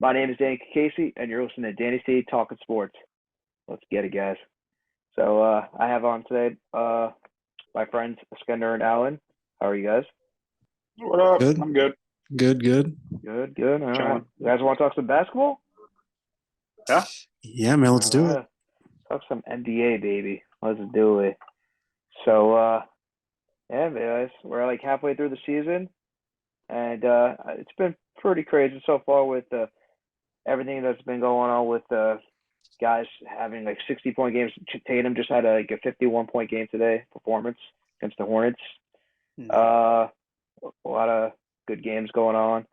My name is Danny Casey, and you're listening to Danny C Talking Sports. Let's get it, guys. So I have on today my friends Eskender and Allen. How are you guys? What up? Good, I'm good. good, good. Good, good. All right. Chilling. You guys want to talk some basketball? Yeah. Yeah, man, All let's do it. right. Talk some NBA, baby. Let's do it. So yeah, guys, we're like halfway through the season, and it's been pretty crazy so far with everything that's been going on with guys having like 60-point games. Tatum just had like a 51-point game today performance against the Hornets. Mhm. Uh, a lot of good games going on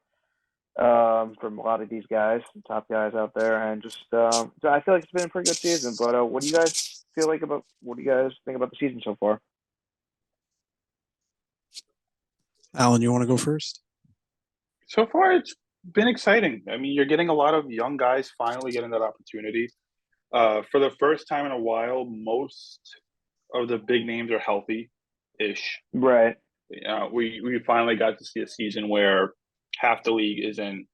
from a lot of these guys, top guys out there, and just so I feel like it's been a pretty good season. But what do you guys feel like about? What do you guys think about the season so far? Alan, you want to go first? So far, it's been exciting. I mean, you're getting a lot of young guys finally getting that opportunity. For the first time in a while, most of the big names are healthy-ish. Right. We finally got to see a season where half the league is in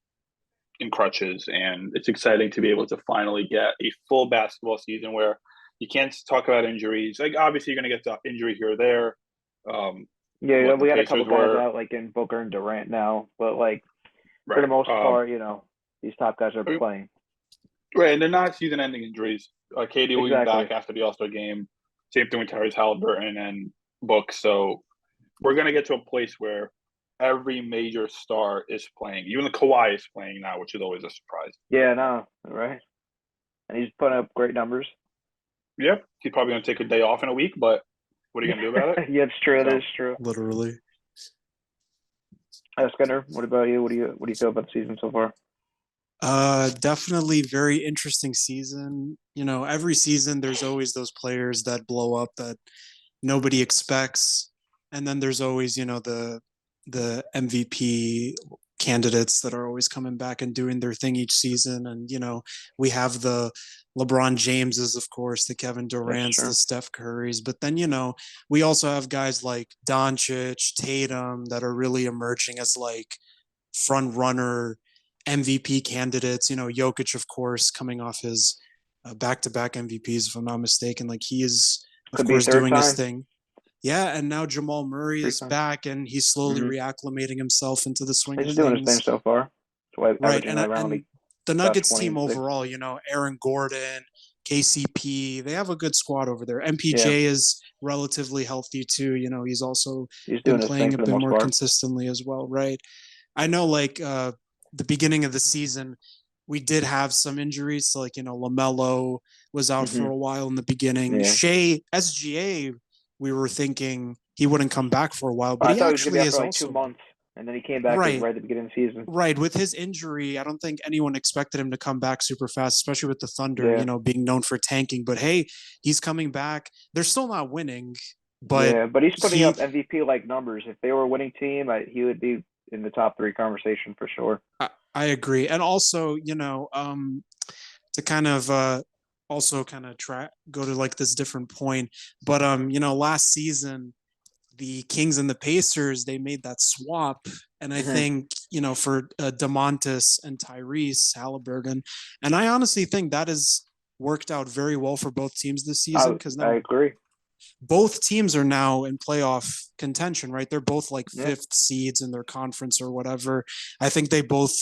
crutches, and it's exciting to be able to finally get a full basketball season where you can't talk about injuries. Like obviously, you're going to get the injury here or there. Yeah, What the we got a couple Pacers guys were, out like in Booker and Durant now, but like for the right? most part, these top guys are I mean, playing. right, and they're not season-ending injuries. KD will be Exactly. back after the All-Star game. Same thing with Tyrese Halliburton and Book. So we're gonna get to a place where every major star is playing. Even the Kawhi is playing now, which is always a surprise. Yeah, no, right. And he's putting up great numbers. Yep, he's probably gonna take a day off in a week, but what are you Yeah, gonna do about it? it's true. That So is true. Literally. Skinner, what about you? What do you feel about the season so far? Definitely very interesting season. Every season there's always those players that blow up that nobody expects. And then there's always, the MVP candidates that are always coming back and doing their thing each season. And, we have the LeBron Jameses, of course, the Kevin That's Durant's, the true. Steph Currys. But then, we also have guys like Doncic, Tatum that are really emerging as like front runner MVP candidates. Jokic, of course, coming off his back-to-back MVPs, if I'm not mistaken. Like he is, of Could be course, third doing his time. thing. Yeah, and now Jamal Murray Three is times. back, and he's slowly Mm-hmm. reacclimating himself into the swing He's of been doing his thing things. so far. So Right, averaging and around like the about Nuggets 20 team and six. overall, Aaron Gordon, KCP, they have a good squad over there. Yeah, MPJ is relatively healthy too. He's also he's been doing his thing playing a for the bit most more part. consistently as well, right? I know, like the beginning of the season, we did have some injuries. So, like Lamelo was out for Mm-hmm. a while in the beginning. Yeah. Shea SGA, we were thinking he wouldn't come back for a while, but I he thought he was gonna be actually out for is like two also months, and then he came back like right. right at the beginning of the season. Right, with his injury, I don't think anyone expected him to come back super fast, especially with the Thunder, Yeah. being known for tanking. But hey, he's coming back. They're still not winning, but Yeah, but he's putting he up MVP like numbers. If they were a winning team, he would be in the top three conversation for sure. I agree. And also, to kind of also kind of try go to like this different point, but last season the Kings and the Pacers, they made that swap. And I Hmm. think, for DeMontis and Tyrese Halliburton. And I honestly think that has worked out very well for both teams this season I because I now agree. both teams are now in playoff contention, right? They're both like Yeah. fifth seeds in their conference or whatever. I think they both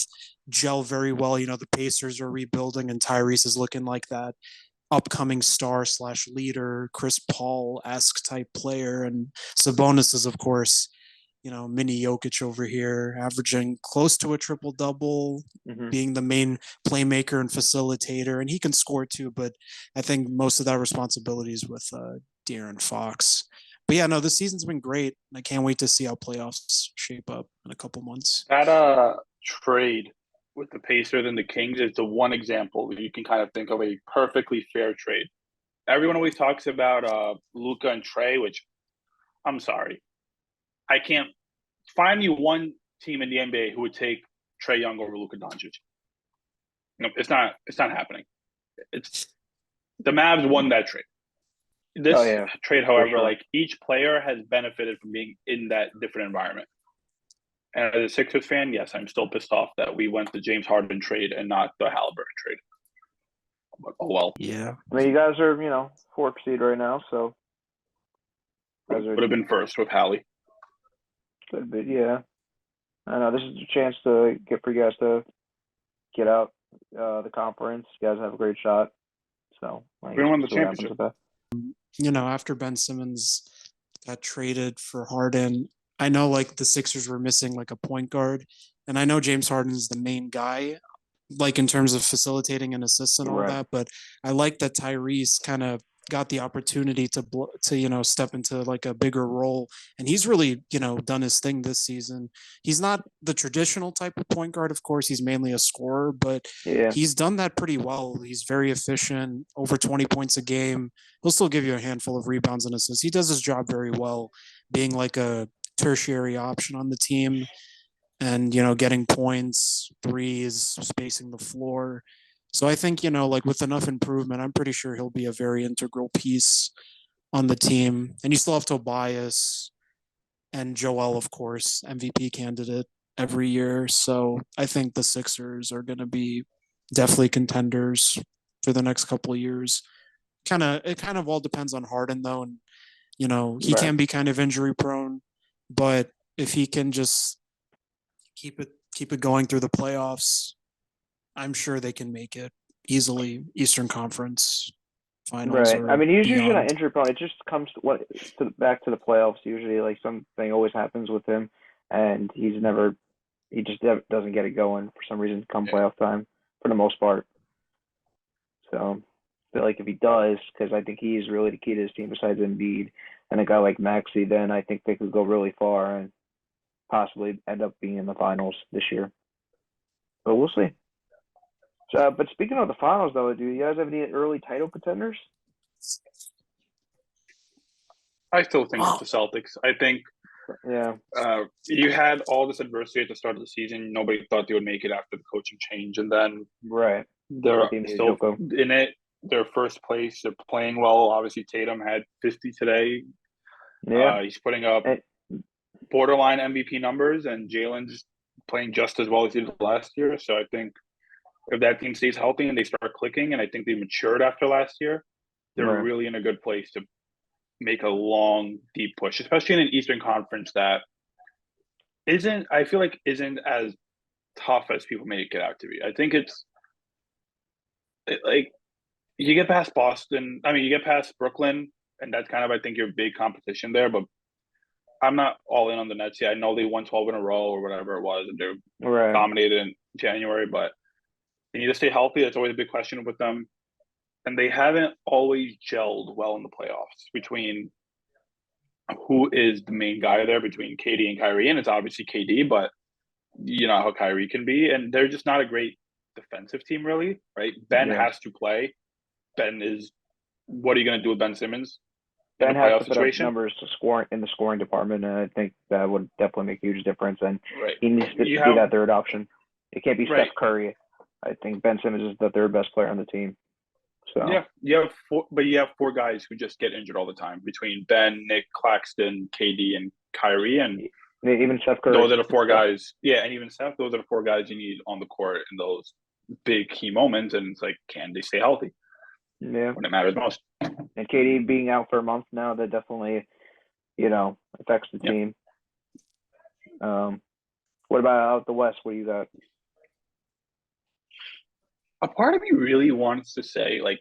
gel very well. The Pacers are rebuilding and Tyrese is looking like that upcoming star slash leader, Chris Paul esque type player. And Sabonis is, of course, mini Jokic over here, averaging close to a triple double, Hmm. being the main playmaker and facilitator. And he can score too, but I think most of that responsibility is with De'Aaron Fox. But yeah, no, this season's been great. I can't wait to see how playoffs shape up in a couple months. that trade with the Pacers and the Kings is the one example that you can kind of think of a perfectly fair trade. Everyone always talks about Luca and Trey, which I'm sorry, I can't find me one team in the NBA who would take Trey Young over Luka Doncic. It's not happening. It's the Mavs won that trade. Oh This yeah, trade, for however, sure. like each player has benefited from being in that different environment. And as a Sixers fan, yes, I'm still pissed off that we went the James Harden trade and not the Halliburton trade. But oh well. Yeah. I mean, you guys are, fourth seed right now, so Would have been first with Hallie. good, but yeah. I know this is a chance for you guys to get out the conference. You guys have a great shot. So We're gonna win the championship. After Ben Simmons got traded for Harden, I know like the Sixers were missing like a point guard, and I know James Harden is the main guy, like in terms of facilitating and assists and all Right. that. But I like that Tyrese kind of got the opportunity to step into like a bigger role, and he's really done his thing this season. He's not the traditional type of point guard, of course. He's mainly a scorer, but Yeah. he's done that pretty well. He's very efficient, over 20 points a game. He'll still give you a handful of rebounds and assists. He does his job very well, being like a tertiary option on the team and getting points, threes, spacing the floor. So I think like with enough improvement, I'm pretty sure he'll be a very integral piece on the team. And you still have Tobias and Joel, of course, MVP candidate every year. So I think the Sixers are going to be definitely contenders for the next couple of years. It kind of all depends on Harden though, and he Right. can be kind of injury prone, but if he can just keep it going through the playoffs, I'm sure they can make it easily. Eastern Conference Finals. Right. Or I mean, he's usually not beyond. injury prone. It just comes back to the playoffs. Usually, like something always happens with him, and he just doesn't get it going for some reason come playoff time for the most part. So I feel like if he does, because I think he's really the key to his team besides Embiid and a guy like Maxey, then I think they could go really far and possibly end up being in the finals this year. But we'll see. So, but speaking of the finals, though, do you guys have any early title contenders? I still think it's the Celtics. I think Yeah. you had all this adversity at the start of the season. Nobody thought they would make it after the coaching change, and then Right. they're Team still Joko. in it. They're first place. They're playing well. Obviously, Tatum had 50 today. Yeah. He's putting up And, borderline MVP numbers, and Jalen's playing just as well as he did last year. So I think if that team stays healthy and they start clicking, and I think they matured after last year, they're right. really in a good place to make a long, deep push, especially in an Eastern Conference that isn't as tough as people make it out to be. I think like you get past Boston. I mean, you get past Brooklyn, and that's kind of I think your big competition there. But I'm not all in on the Nets yet. I know they won 12 in a row or whatever it was, and they're Right. dominated in January. But they need to stay healthy. That's always a big question with them. And they haven't always gelled well in the playoffs between who is the main guy there between KD and Kyrie. And it's obviously KD, but you know how Kyrie can be. And they're just not a great defensive team, really, right? Ben Yeah. has to play. Ben is – what are you going to do with Ben Simmons in Ben a has playoff to put up situation? numbers to score in the scoring department, and I think that would definitely make a huge difference. And Right. he needs to be that third option. It can't be Steph Curry. I think Ben Simmons is the third best player on the team. So yeah, you have four guys who just get injured all the time between Ben, Nick, Claxton, KD, and Kyrie, and even Steph Curry. Those are the four guys. Yeah, and even Steph. Those are the four guys you need on the court in those big key moments. And it's like, can they stay healthy? Yeah, when it matters most. And KD being out for a month now, that definitely, affects the team. What about out the West? What do you got? A part of me really wants to say, like,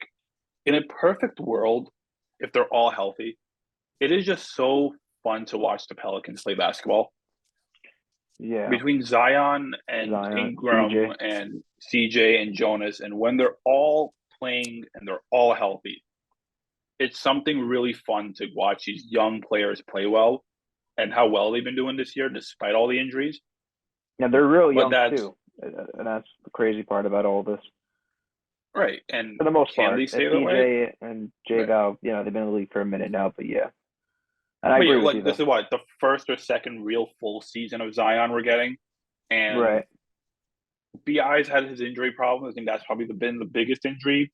in a perfect world, if they're all healthy, it is just so fun to watch the Pelicans play basketball. Yeah. Between Zion and Ingram CJ. and CJ and Jonas, and when they're all playing and they're all healthy, it's something really fun to watch these young players play well and how well they've been doing this year despite all the injuries. Yeah, they're real young too. And that's the crazy part about all this. Right. And for the most part, CJ and J Val, they've been in the league for a minute now, but yeah. And I agree with you. This is what the first or second real full season of Zion we're getting, and Bi's had his injury problem. I think that's probably been the biggest injury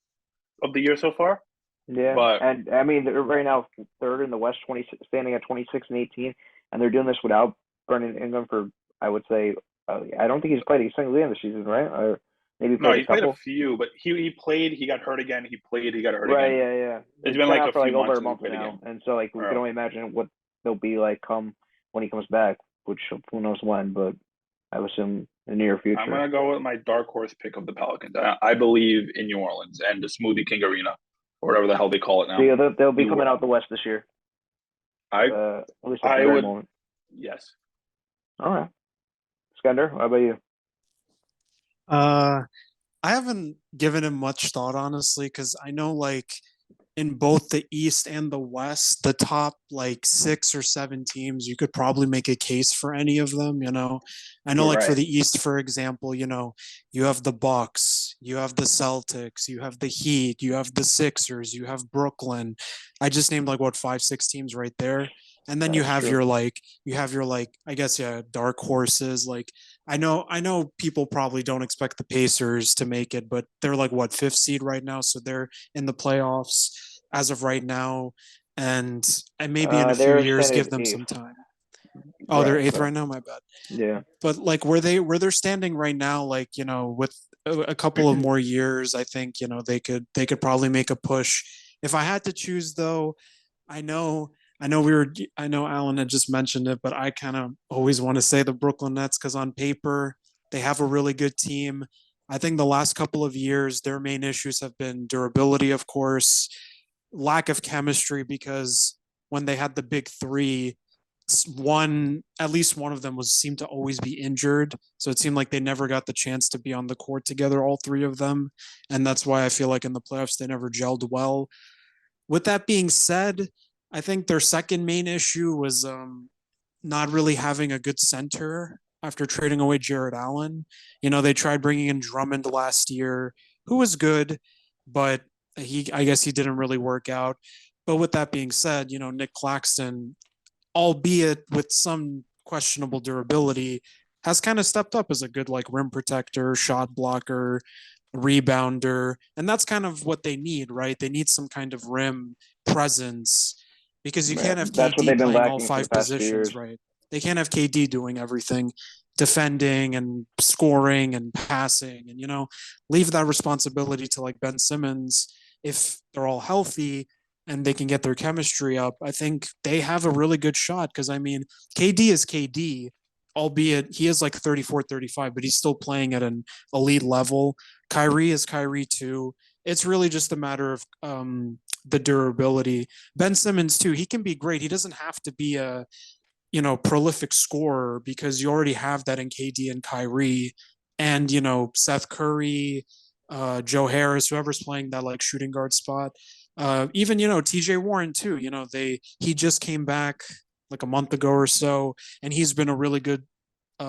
of the year so far. Yeah, and I mean, they're right now third in the West, standing at 26 and 18, and they're doing this without Brandon Ingram for I would say I don't think he's played a single game this season, right? Or maybe No, played a he's played a couple. few, but he played, he got hurt again. He played, he got hurt Right, again. yeah, yeah. It's He's been been like out a for like few over months a since he month played a now, game. and so like we can Oh. only imagine what they'll be like come when he comes back, which who knows when, but I would assume in the near I'm future. gonna go with my dark horse pick of the Pelicans. I believe in New Orleans and the Smoothie King Arena, or whatever the hell they call it So now. yeah, they'll be You coming were, out the West this year, I at least at the I very would, moment. yes. All right, Skender, how about you? Uh, I haven't given him much thought, honestly, because I know like in both the East and the West, the top like 6 or 7 teams, you could probably make a case for any of them. I know like for Right. the East, for example, you have the Bucks, you have the Celtics, you have the Heat, you have the Sixers, you have Brooklyn. I just named like what 5, 6 teams right there. And then That's true. you have your like I guess yeah dark horses like I know people probably don't expect the Pacers to make it, but they're like what fifth seed right now, so they're in the playoffs as of right now, and maybe in a few They're years give standing them eighth. some time. Oh, they're Right. eighth So right now. My bad. yeah. But like where they're standing right now, like with a couple of more years, I think they could probably make a push. If I had to choose, though, I know I know Alan had just mentioned it, but I kind of always want to say the Brooklyn Nets because on paper they have a really good team. I think the last couple of years their main issues have been durability, of course, lack of chemistry because when they had the big three, at least one of them was seemed to always be injured, so it seemed like they never got the chance to be on the court together, all three of them, and that's why I feel like in the playoffs they never gelled well. With that being said, I think their second main issue was not really having a good center after trading away Jared Allen. They tried bringing in Drummond last year, who was good, but I guess he didn't really work out. But with that being said, Nick Claxton, albeit with some questionable durability, has kind of stepped up as a good like rim protector, shot blocker, rebounder, and that's kind of what they need, right? They need some kind of rim presence because you Yeah. can't have That's what KD they've been playing all lacking for the five past few positions, years. right? They can't have KD doing everything, defending and scoring and passing, and leave that responsibility to like Ben Simmons if they're all healthy and they can get their chemistry up. I think they have a really good shot because I mean, KD is KD, albeit he is like 34, 35, but he's still playing at an elite level. Kyrie is Kyrie too. It's really just a matter of the durability. Ben Simmons too. He can be great. He doesn't have to be a prolific scorer because you already have that in KD and Kyrie, and Seth Curry, Joe Harris, whoever's playing that like shooting guard spot. Even TJ Warren too. He just came back like a month ago or so, and he's been a really good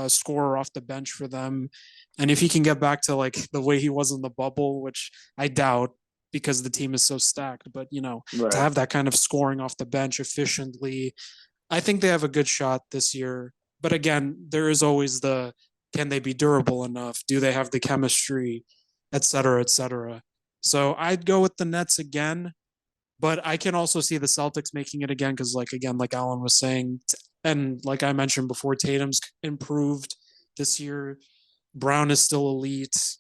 scorer off the bench for them. And if he can get back to like the way he was in the bubble, which I doubt because the team is so stacked, but to Right. have that kind of scoring off the bench efficiently, I think they have a good shot this year. But again, there is always the can they be durable enough? Do they have the chemistry, et cetera, et cetera. So I'd go with the Nets again, but I can also see the Celtics making it again because, like again, like Alan was saying, and like I mentioned before, Tatum's improved this year. Brown is still elite.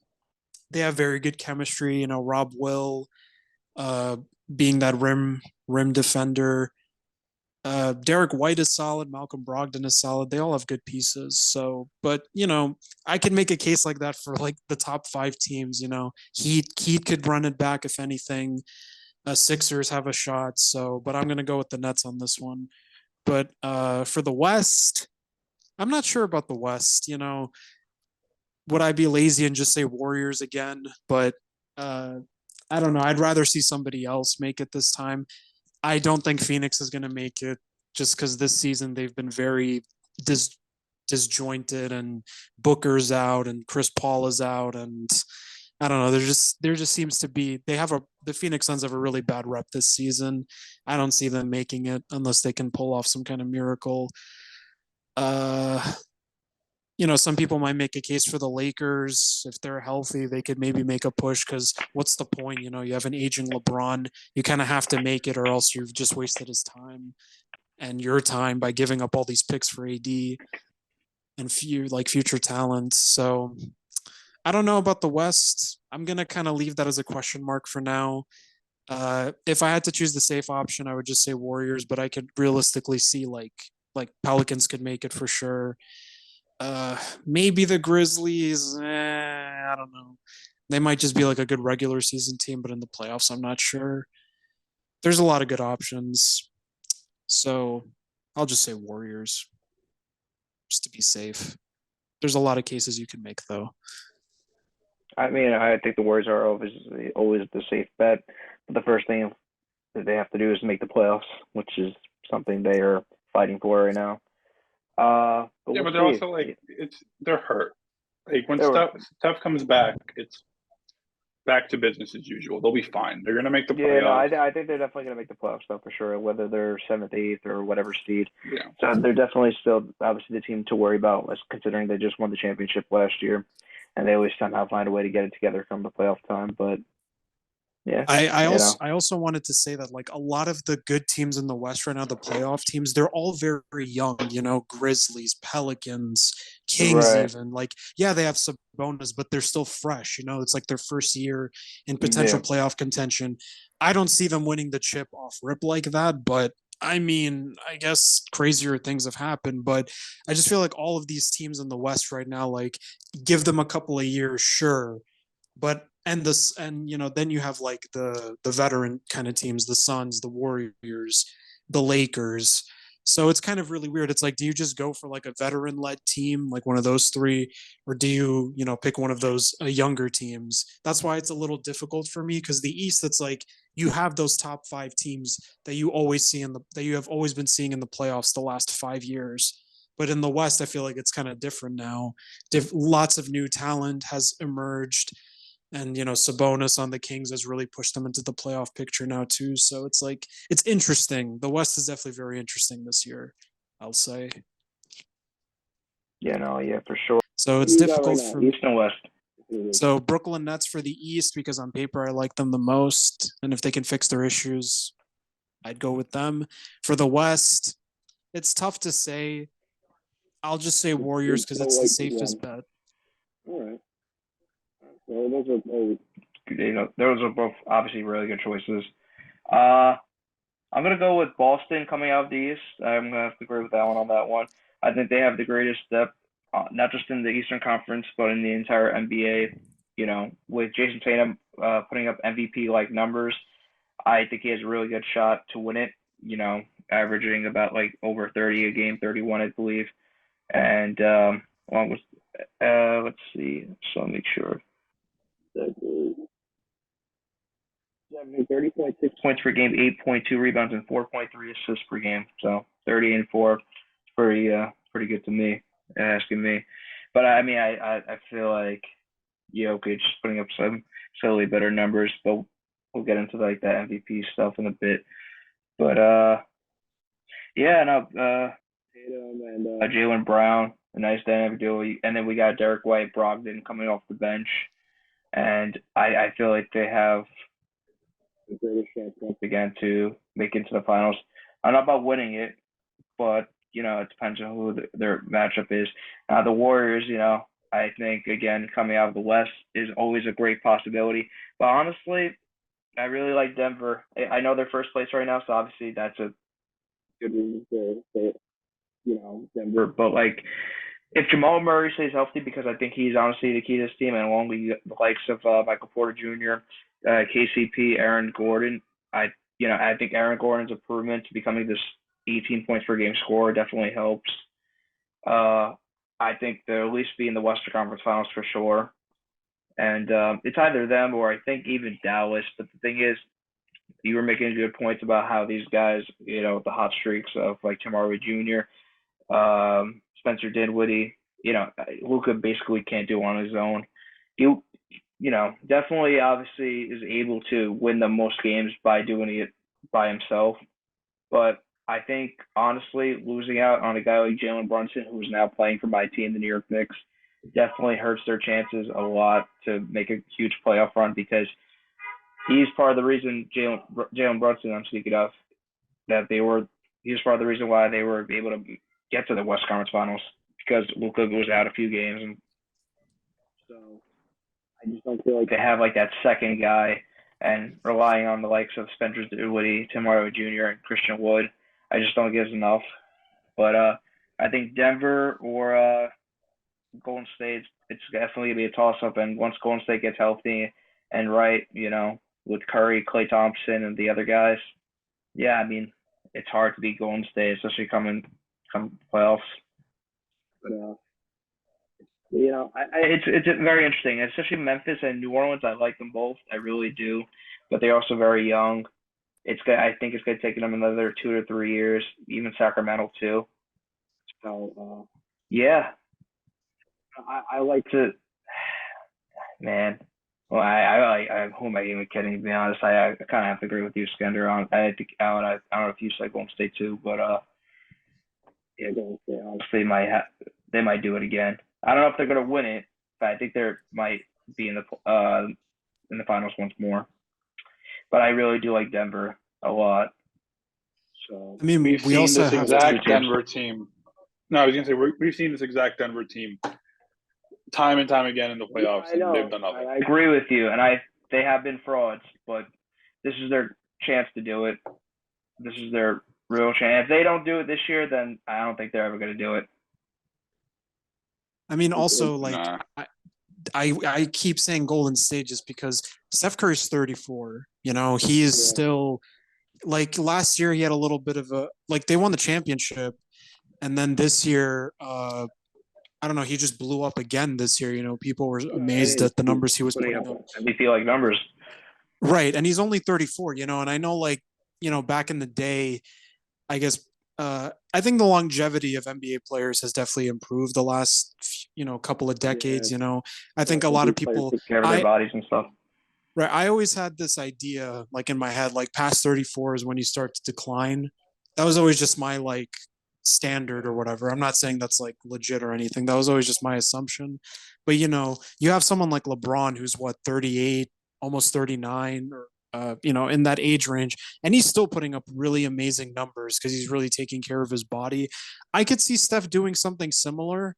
They have very good chemistry. Rob Will, uh, being that rim defender. Derek White is solid. Malcolm Brogdon is solid. They all have good pieces. So, but I can make a case like that for like the top 5 teams. Heat could run it back if anything. Sixers have a shot. So, but I'm gonna go with the Nets on this one. But for the West, I'm not sure about the West. Would I be lazy and just say Warriors again? But uh, I don't know. I'd rather see somebody else make it this time. I don't think Phoenix is going to make it just because this season they've been very dis- disjointed and Booker's out and Chris Paul is out and I don't know. There just seems to be the Phoenix Suns have a really bad rep this season. I don't see them making it unless they can pull off some kind of miracle. Uh, some people might make a case for the Lakers. If they're healthy, they could maybe make a push because what's the point? You have an aging LeBron. You kind of have to make it or else you've just wasted his time and your time by giving up all these picks for AD. and future talent. So I don't know about the West. I'm gonna kind of leave that as a question mark for now. If I had to choose the safe option, I would just say Warriors, but I could realistically see like Pelicans could make it for sure. Maybe the Grizzlies. I don't know. They might just be like a good regular season team, but in the playoffs, I'm not sure. There's a lot of good options, so I'll just say Warriors just to be safe. There's a lot of cases you can make though. I mean, I think the Warriors are always the safe bet. But the first thing that they have to do is make the playoffs, which is something they are fighting for right now. But Yeah, we'll but they're see. also like they're hurt. Like when They were, stuff comes back, it's back to business as usual. They'll be fine. They're gonna make the yeah, no, playoffs. I think they're definitely going to make the playoffs though for sure, whether they're seventh, eighth, or whatever seed. Yeah. So they're definitely still obviously the team to worry about, considering they just won the championship last year, and they always somehow find a way to get it together come the playoff time. But yeah, I also wanted to say that like a lot of the good teams in the West right now, the playoff teams, they're all very young. Grizzlies, Pelicans, Kings, right, even like yeah, they have Sabonis, but they're still fresh. It's like their first year in potential yeah, playoff contention. I don't see them winning the chip off rip like that, but I mean, I guess crazier things have happened, but I just feel like all of these teams in the West right now, like give them a couple of years, sure, but then you have like the veteran kind of teams, the Suns, the Warriors, the Lakers. So it's kind of really weird. It's like, do you just go for like a veteran led team, like one of those three, or do you pick one of those younger teams? That's why it's a little difficult for me because the East, it's like you have those top five teams that you have always been seeing in the playoffs the last 5 years. But in the West, I feel like it's kind of different now. Lots of new talent has emerged, and Sabonis on the Kings has really pushed them into the playoff picture now too. So it's like it's interesting. The West is definitely very interesting this year, I'll say. no, yeah, for sure. So What do it's you got right difficult now, for East and West? so Brooklyn Nets for the East because on paper I like them the most, and if they can fix their issues, I'd go with them. For the West, it's tough to say. I'll just say Warriors because it's the safest bet. All right. Well, those are both obviously really good choices. Uh, I'm gonna go with Boston coming out of the East. I'm gonna have to agree with Alan on that one. I think they have the greatest depth, not just in the Eastern Conference, but in the entire NBA. With Jason Tatum putting up MVP like numbers, I think he has a really good shot to win it. Averaging about like over 30 a game, 31 I believe, and along with let's see, so I'll make sure. 30.6 points per game, 8.2 rebounds, and 4.3 assists per game. So 30 and 4, it's pretty good to me. Asking me, but I mean, I feel like Jokic putting up some slightly better numbers, but we'll get into like that MVP stuff in a bit. But yeah, no, Tatum and Jalen Brown, a nice dynamic duo, and then we got Derek White, Brogdon coming off the bench, and I feel like they have the greatest chance once again to make it to the finals. I don't know about winning it, but it depends on who their matchup is. The Warriors, I think again coming out of the West is always a great possibility. But honestly, I really like Denver. I know they're first place right now, so obviously that's a good reason to say, Denver. But like, if Jamal Murray stays healthy, because I think he's honestly the key to this team, and along with the likes of Michael Porter Jr., KCP, Aaron Gordon, I think Aaron Gordon's improvement to becoming this 18 points per game scorer definitely helps. Uh, I think they'll at least be in the Western Conference Finals for sure. And it's either them or I think even Dallas. But the thing is, you were making good points about how these guys, the hot streaks of like Tim Hardaway Jr., Spencer Dinwiddie, Luka basically can't do on his own. You, definitely obviously is able to win the most games by doing it by himself. But I think honestly, losing out on a guy like Jalen Brunson, who's now playing for my team, the New York Knicks, definitely hurts their chances a lot to make a huge playoff run because he's part of the reason Jalen Brunson, I'm speaking of, that he's part of the reason why they were able to get to the West Conference Finals. because Luka was out a few games, and so I just don't feel like they have like that second guy, and relying on the likes of Spencer Dinwiddie, Tim Hardaway Jr., and Christian Wood. I just don't think it's enough. But I think Denver or Golden State, it's definitely gonna be a toss up. And once Golden State gets healthy and right, with Curry, Klay Thompson, and the other guys, yeah, I mean, it's hard to beat Golden State, especially come playoffs. But it's very interesting, especially Memphis and New Orleans. I like them both, I really do, but they're also very young. I think it's gonna take them another 2 to 3 years, even Sacramento too. So yeah, I like to, man. Well, who am I even kidding? To be honest, I kind of have to agree with you, Skender. I think I don't know if you said Golden State too, but yeah, Golden State honestly they might do it again. I don't know if they're gonna win it, but I think they might be in the finals once more. But I really do like Denver a lot. So I mean, we've we seen also this have exact Denver team. No, I was gonna say we've seen this exact Denver team time and time again in the playoffs, I know. and they've done nothing. I agree with you, and they have been frauds, but this is their chance to do it. This is their real chance. If they don't do it this year, then I don't think they're ever going to do it. I mean, also like Nah. I keep saying Golden State just because Steph Curry's 34. He is still like last year he had a little bit of they won the championship, and then this year I don't know, he just blew up again this year. People were amazed at the numbers he was putting up. MVP like numbers. Right, and he's only 34, and I know back in the day, I guess I think the longevity of NBA players has definitely improved the last couple of decades. I think a lot of people take care of their bodies and stuff. Right, I always had this idea in my head, past 34 is when you start to decline. That was always just my standard or whatever. I'm not saying that's legit or anything. That was always just my assumption. But you have someone like LeBron who's 38, almost 39, or in that age range, and he's still putting up really amazing numbers because he's really taking care of his body. I could see Steph doing something similar.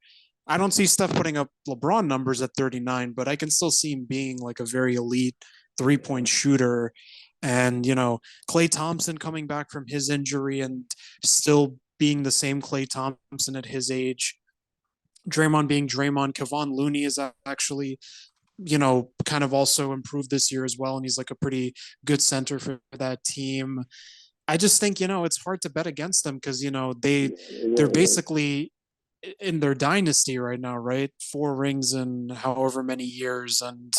I don't see Steph putting up LeBron numbers at 39, but I can still see him being a very elite 3-point shooter. And, Klay Thompson coming back from his injury and still being the same Klay Thompson at his age. Draymond being Draymond. Kevon Looney is actually kind of also improved this year as well. And he's a pretty good center for that team. I just think, it's hard to bet against them because, they're basically in their dynasty right now, right? 4 rings in however many years. And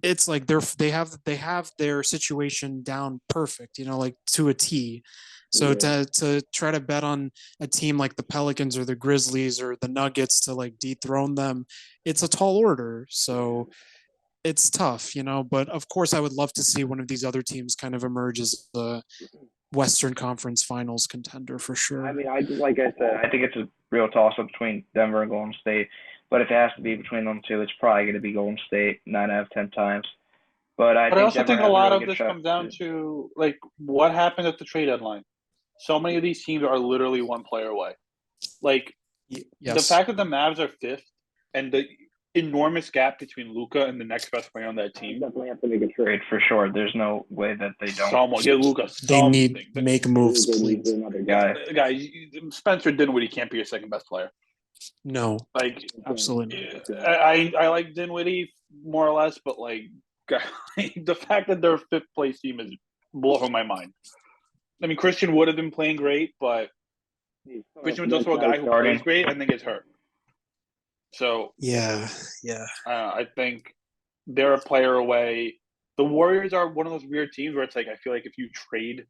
it's they have their situation down perfect, to a T. So to try to bet on a team like the Pelicans or the Grizzlies or the Nuggets to dethrone them, it's a tall order. So it's tough, but of course I would love to see one of these other teams kind of emerge as the Western Conference Finals contender for sure. I mean, like I said, I think it's a real toss-up between Denver and Golden State. But if it has to be between them two, it's probably going to be Golden State 9 out of 10 times. But I also think a lot of this comes down to what happened at the trade deadline. So many of these teams are literally one player away. The fact that the Mavs are 5th and the enormous gap between Luka and the next best player on that team. Definitely have to make a trade for sure. There's no way that they don't. Get Luka. They need to make moves, please. Another guy. Spencer Dinwiddie can't be your second best player. No, absolutely. I like Dinwiddie more or less, but the fact that they're a 5th place team is blowing my mind. I mean, Christian would have been playing great, but Christian was also a guy who plays great and then gets hurt. So yeah. I think they're a player away. The Warriors are one of those weird teams where it's I feel like if you trade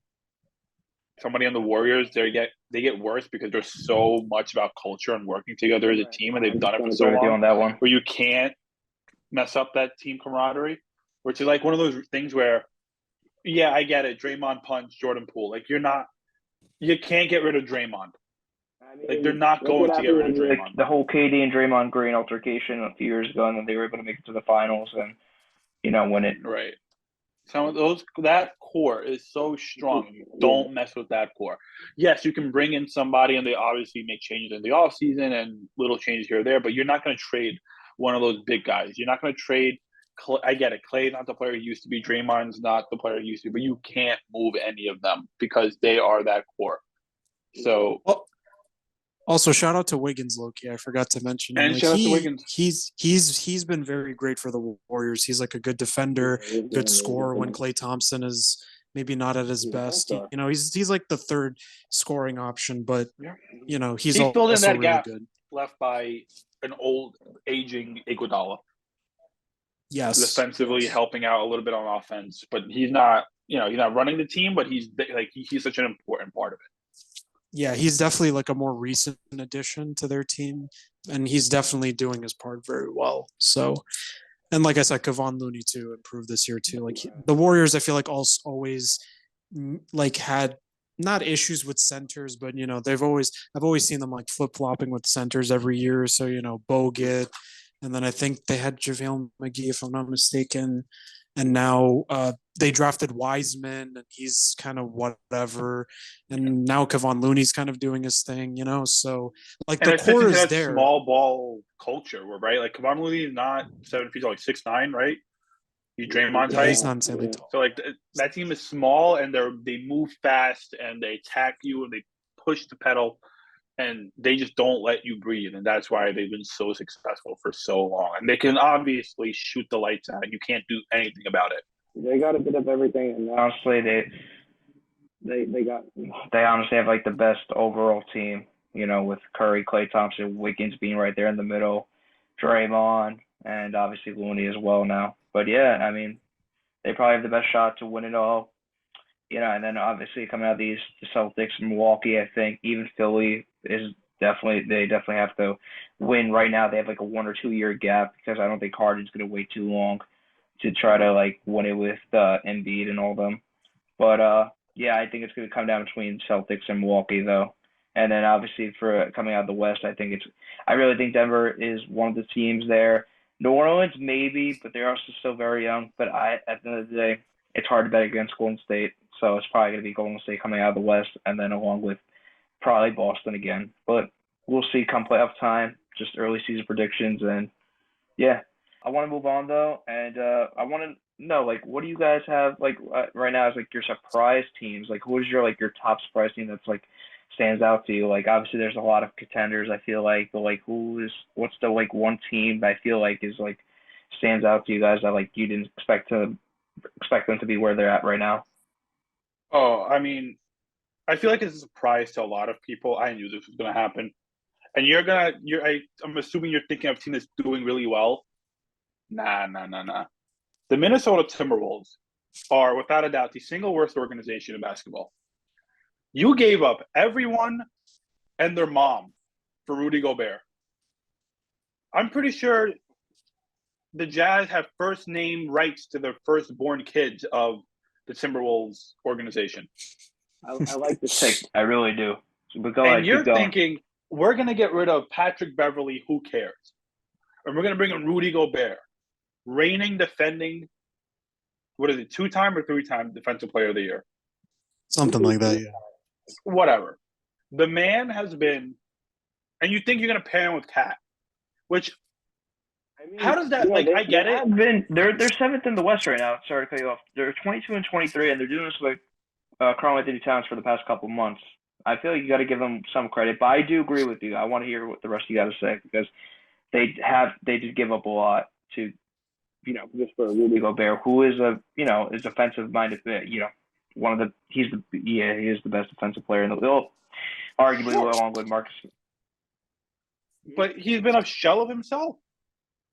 somebody on the Warriors, they get worse because there's so much about culture and working together as a team, and they've done it for so long. On that one. Where you can't mess up that team camaraderie, which is one of those things where, yeah, I get it. Draymond punched Jordan Poole. You can't get rid of Draymond. They're not going to get rid of Draymond. The whole KD and Draymond Green altercation a few years ago, and then they were able to make it to the finals and, win it. Right. Some of that core is so strong. You don't mess with that core. Yes, you can bring in somebody, and they obviously make changes in the offseason and little changes here or there, but you're not going to trade one of those big guys. You're not going to trade. I get it. Clay's not the player he used to be. Draymond's not the player he used to be, but you can't move any of them because they are that core. So. Also, shout out to Wiggins, Loki. I forgot to mention him. And shout out to Wiggins. He's been very great for the Warriors. He's like a good defender, good scorer when Klay Thompson is maybe not at his best. He's like the third scoring option, but he's filled in that really gap good. Left by an old, aging Iguodala. Yes, defensively helping out a little bit on offense, but he's not. He's not running the team, but he's such an important part of it. Yeah, he's definitely like a more recent addition to their team, and he's definitely doing his part very well. So, and like I said, Kevon Looney too improved this year too. Like the Warriors, I feel like always like had not issues with centers, but I've always seen them like flip flopping with centers every year. So Bogut, and then I think they had JaVale McGee, if I'm not mistaken. And now they drafted Wiseman, and he's kind of whatever. And now Kevon Looney's kind of doing his thing, So like the core is there. Small ball culture, right? Like Kevon Looney is not 7 feet, like 6'9", right? He's Draymond's height. He's not insanely tall. So like that team is small, and they move fast, and they attack you, and they push the pedal. And they just don't let you breathe, and that's why they've been so successful for so long. And they can obviously shoot the lights out, and you can't do anything about it. They got a bit of everything, and honestly, they honestly have like the best overall team. With Curry, Klay Thompson, Wiggins being right there in the middle, Draymond, and obviously Looney as well now. But yeah, I mean, they probably have the best shot to win it all. And then obviously coming out of the Celtics, Milwaukee, I think even Philly they definitely have to win right now. They have like a 1 or 2 year gap because I don't think Harden's going to wait too long to try to like win it with Embiid and all them. But yeah, I think it's going to come down between Celtics and Milwaukee though. And then obviously for coming out of the West, I really think Denver is one of the teams there. New Orleans maybe, but they're also still very young. But at the end of the day, it's hard to bet against Golden State. So it's probably going to be Golden State coming out of the West, and then along with probably Boston again. But we'll see come playoff time, just early season predictions. And, yeah, I want to move on, though. And I want to know, like, what do you guys have, like, right now is, like, your surprise teams? Like, who is your top surprise team that's, like, stands out to you? Like, obviously there's a lot of contenders, I feel like. But, like, what's the, like, one team that I feel like is, like, stands out to you guys that, like, you didn't expect them to be where they're at right now? Oh, I mean, I feel like it's a surprise to a lot of people. I knew this was going to happen. And I'm assuming you're thinking of a team that's doing really well. Nah. The Minnesota Timberwolves are, without a doubt, the single worst organization in basketball. You gave up everyone and their mom for Rudy Gobert. I'm pretty sure the Jazz have first name rights to their firstborn kids of the Timberwolves organization. I like this pick. I really do. And you're thinking, we're going to get rid of Patrick Beverley, who cares? And we're going to bring in Rudy Gobert, reigning, defending, what is it, 2-time or 3-time Defensive Player of the Year? Something like that, yeah. Whatever. The man has been, and you think you're going to pair him with Cat, which, how does that, I get it. They're 7th in the West right now. Sorry to cut you off. They're 22 and 23, and they're doing this with Karl-Anthony Towns for the past couple months. I feel like you got to give them some credit, but I do agree with you. I want to hear what the rest of you got to say because they did give up a lot to, just for Rudy Gobert, who is is defensive minded. He is the best defensive player in the league, arguably along with Marcus. But he's been a shell of himself.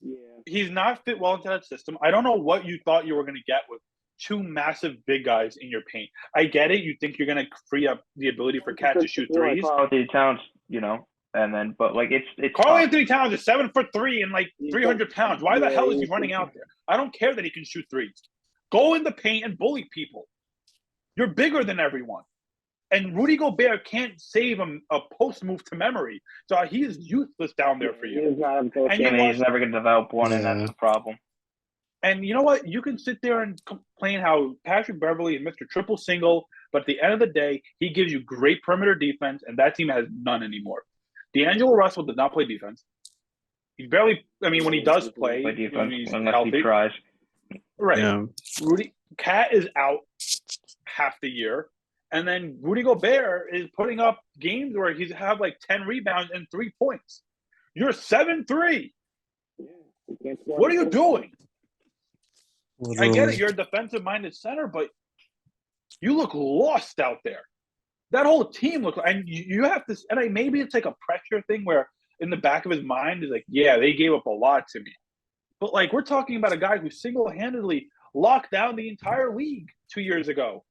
Yeah. He's not fit well into that system. I don't know what you thought you were going to get with 2 massive big guys in your paint. I get it. You think you're going to free up the ability for Cat to shoot threes. Karl-Anthony Towns, and then, but it's Karl-Anthony Towns is 7'3" and 300 pounds. Why the hell is he running out there? I don't care that he can shoot threes. Go in the paint and bully people. You're bigger than everyone. And Rudy Gobert can't save a post move to memory. So he's useless down there for you. He's never going to develop one, and that's the problem. And you know what? You can sit there and complain how Patrick Beverly is Mr. Triple Single, but at the end of the day, he gives you great perimeter defense, and that team has none anymore. D'Angelo Russell does not play defense. He barely. I mean, when he does Play play, when defense he's unless he healthy, tries. right? Yeah. Rudy Cat is out half the year, and then Rudy Gobert is putting up games where he's have like 10 rebounds and 3 points. You're 7-3. What are you doing? I get it. Literally. You're a defensive-minded center, but you look lost out there. That whole team looks, and you have to. And maybe it's like a pressure thing where in the back of his mind is like, yeah, they gave up a lot to me. But like we're talking about a guy who single-handedly locked down the entire league 2 years ago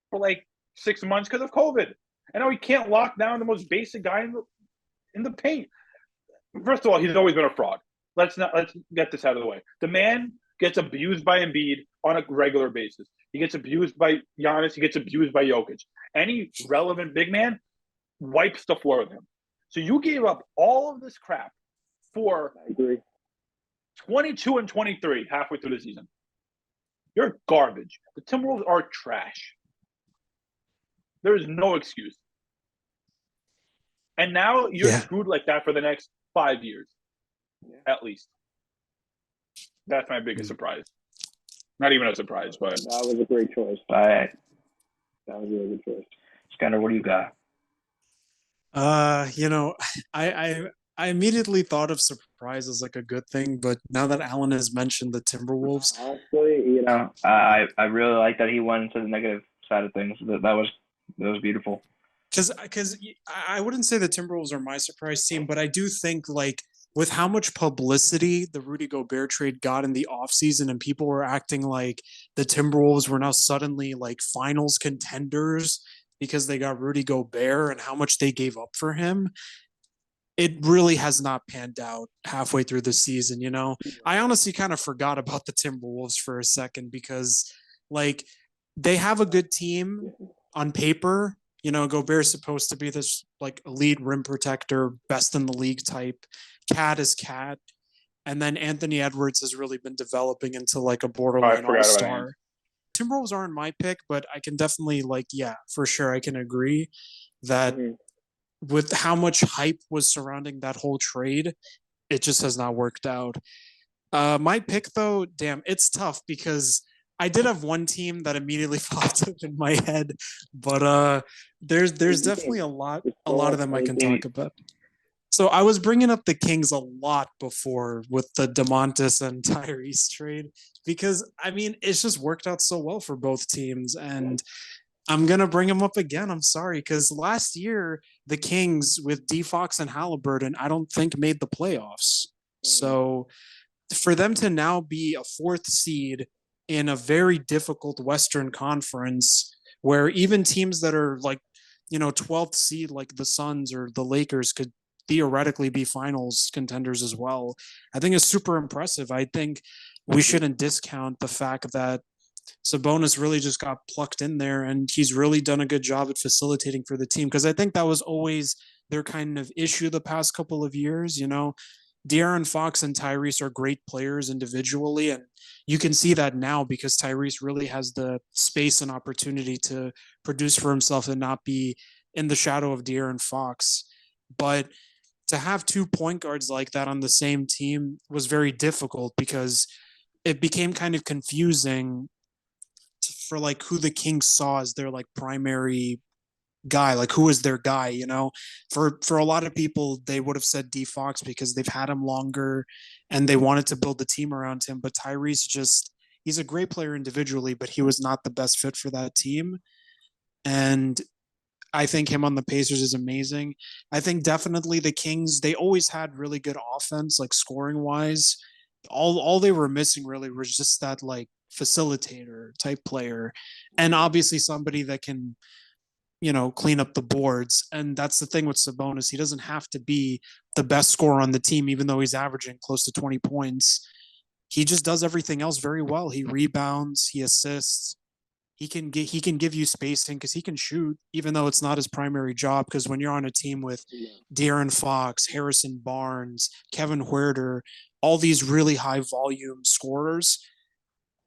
for like 6 months because of COVID. And now he can't lock down the most basic guy in the paint. First of all, he's always been a fraud. Let's get this out of the way. The man gets abused by Embiid on a regular basis. He gets abused by Giannis. He gets abused by Jokic. Any relevant big man wipes the floor with him. So you gave up all of this crap for 22 and 23 halfway through the season. You're garbage. The Timberwolves are trash. There is no excuse. And now you're screwed like that for the next 5 years, at least. That's my biggest surprise. Not even a surprise, but that was a great choice. That was a really good choice. Eskender, what do you got? I immediately thought of surprise as like a good thing, but now that Alan has mentioned the Timberwolves, honestly, I really like that he went into the negative side of things. That was beautiful. Because I wouldn't say the Timberwolves are my surprise team, but I do think like with how much publicity the Rudy Gobert trade got in the offseason and people were acting like the Timberwolves were now suddenly like finals contenders because they got Rudy Gobert and how much they gave up for him, it really has not panned out halfway through the season, you know? I honestly kind of forgot about the Timberwolves for a second because like they have a good team on paper. You know, Gobert's supposed to be this like elite rim protector, best in the league type. Cat is Cat. And then Anthony Edwards has really been developing into like a borderline all-star. Timberwolves aren't my pick, but I can definitely like, yeah, for sure. I can agree that with how much hype was surrounding that whole trade, it just has not worked out. My pick though, damn, it's tough because I did have one team that immediately popped up in my head, but there's definitely a lot of them I can talk about. So I was bringing up the Kings a lot before with the DeMontis and Tyrese trade because I mean it's just worked out so well for both teams, and I'm gonna bring them up again. I'm sorry because last year the Kings with D Fox and Halliburton I don't think made the playoffs. So for them to now be a fourth seed in a very difficult Western Conference where even teams that are like, 12th seed like the Suns or the Lakers could theoretically be finals contenders as well. I think it's super impressive. I think we shouldn't discount the fact that Sabonis really just got plucked in there and he's really done a good job at facilitating for the team because I think that was always their kind of issue the past couple of years, De'Aaron Fox and Tyrese are great players individually, and you can see that now because Tyrese really has the space and opportunity to produce for himself and not be in the shadow of De'Aaron Fox. But to have 2 point guards like that on the same team was very difficult because it became kind of confusing for like who the Kings saw as their like primary guy, like who is their guy, for a lot of people they would have said D Fox because they've had him longer and they wanted to build the team around him, but Tyrese he's a great player individually, but he was not the best fit for that team. And I think him on the Pacers is amazing. I think definitely the Kings, they always had really good offense, like scoring wise. All they were missing really was just that like facilitator type player, and obviously somebody that can clean up the boards. And that's the thing with Sabonis. He doesn't have to be the best scorer on the team, even though he's averaging close to 20 points. He just does everything else very well. He rebounds, he assists, he can give you spacing because he can shoot, even though it's not his primary job. Because when you're on a team with De'Aaron Fox, Harrison Barnes, Kevin Huerter, all these really high volume scorers,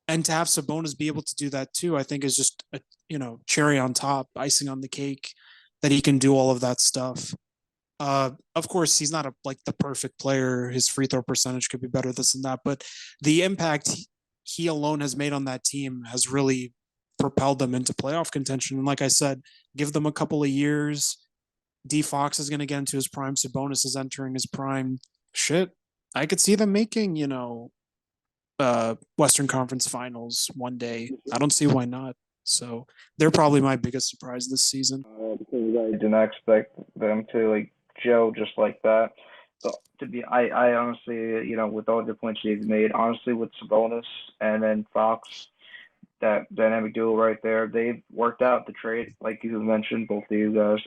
And to have Sabonis be able to do that too, I think is just a cherry on top, icing on the cake, that he can do all of that stuff. Of course, he's not like the perfect player. His free throw percentage could be better, this and that. But the impact he alone has made on that team has really propelled them into playoff contention. And like I said, give them a couple of years. D Fox is going to get into his prime. Sabonis is entering his prime. Shit, I could see them making Western Conference Finals one day. I don't see why not. So they're probably my biggest surprise this season. Because I didn't expect them to gel just like that. So I honestly, with all the points they've made, honestly, with Sabonis and then Fox, that dynamic duo right there, they've worked out the trade, like you mentioned, both of you guys,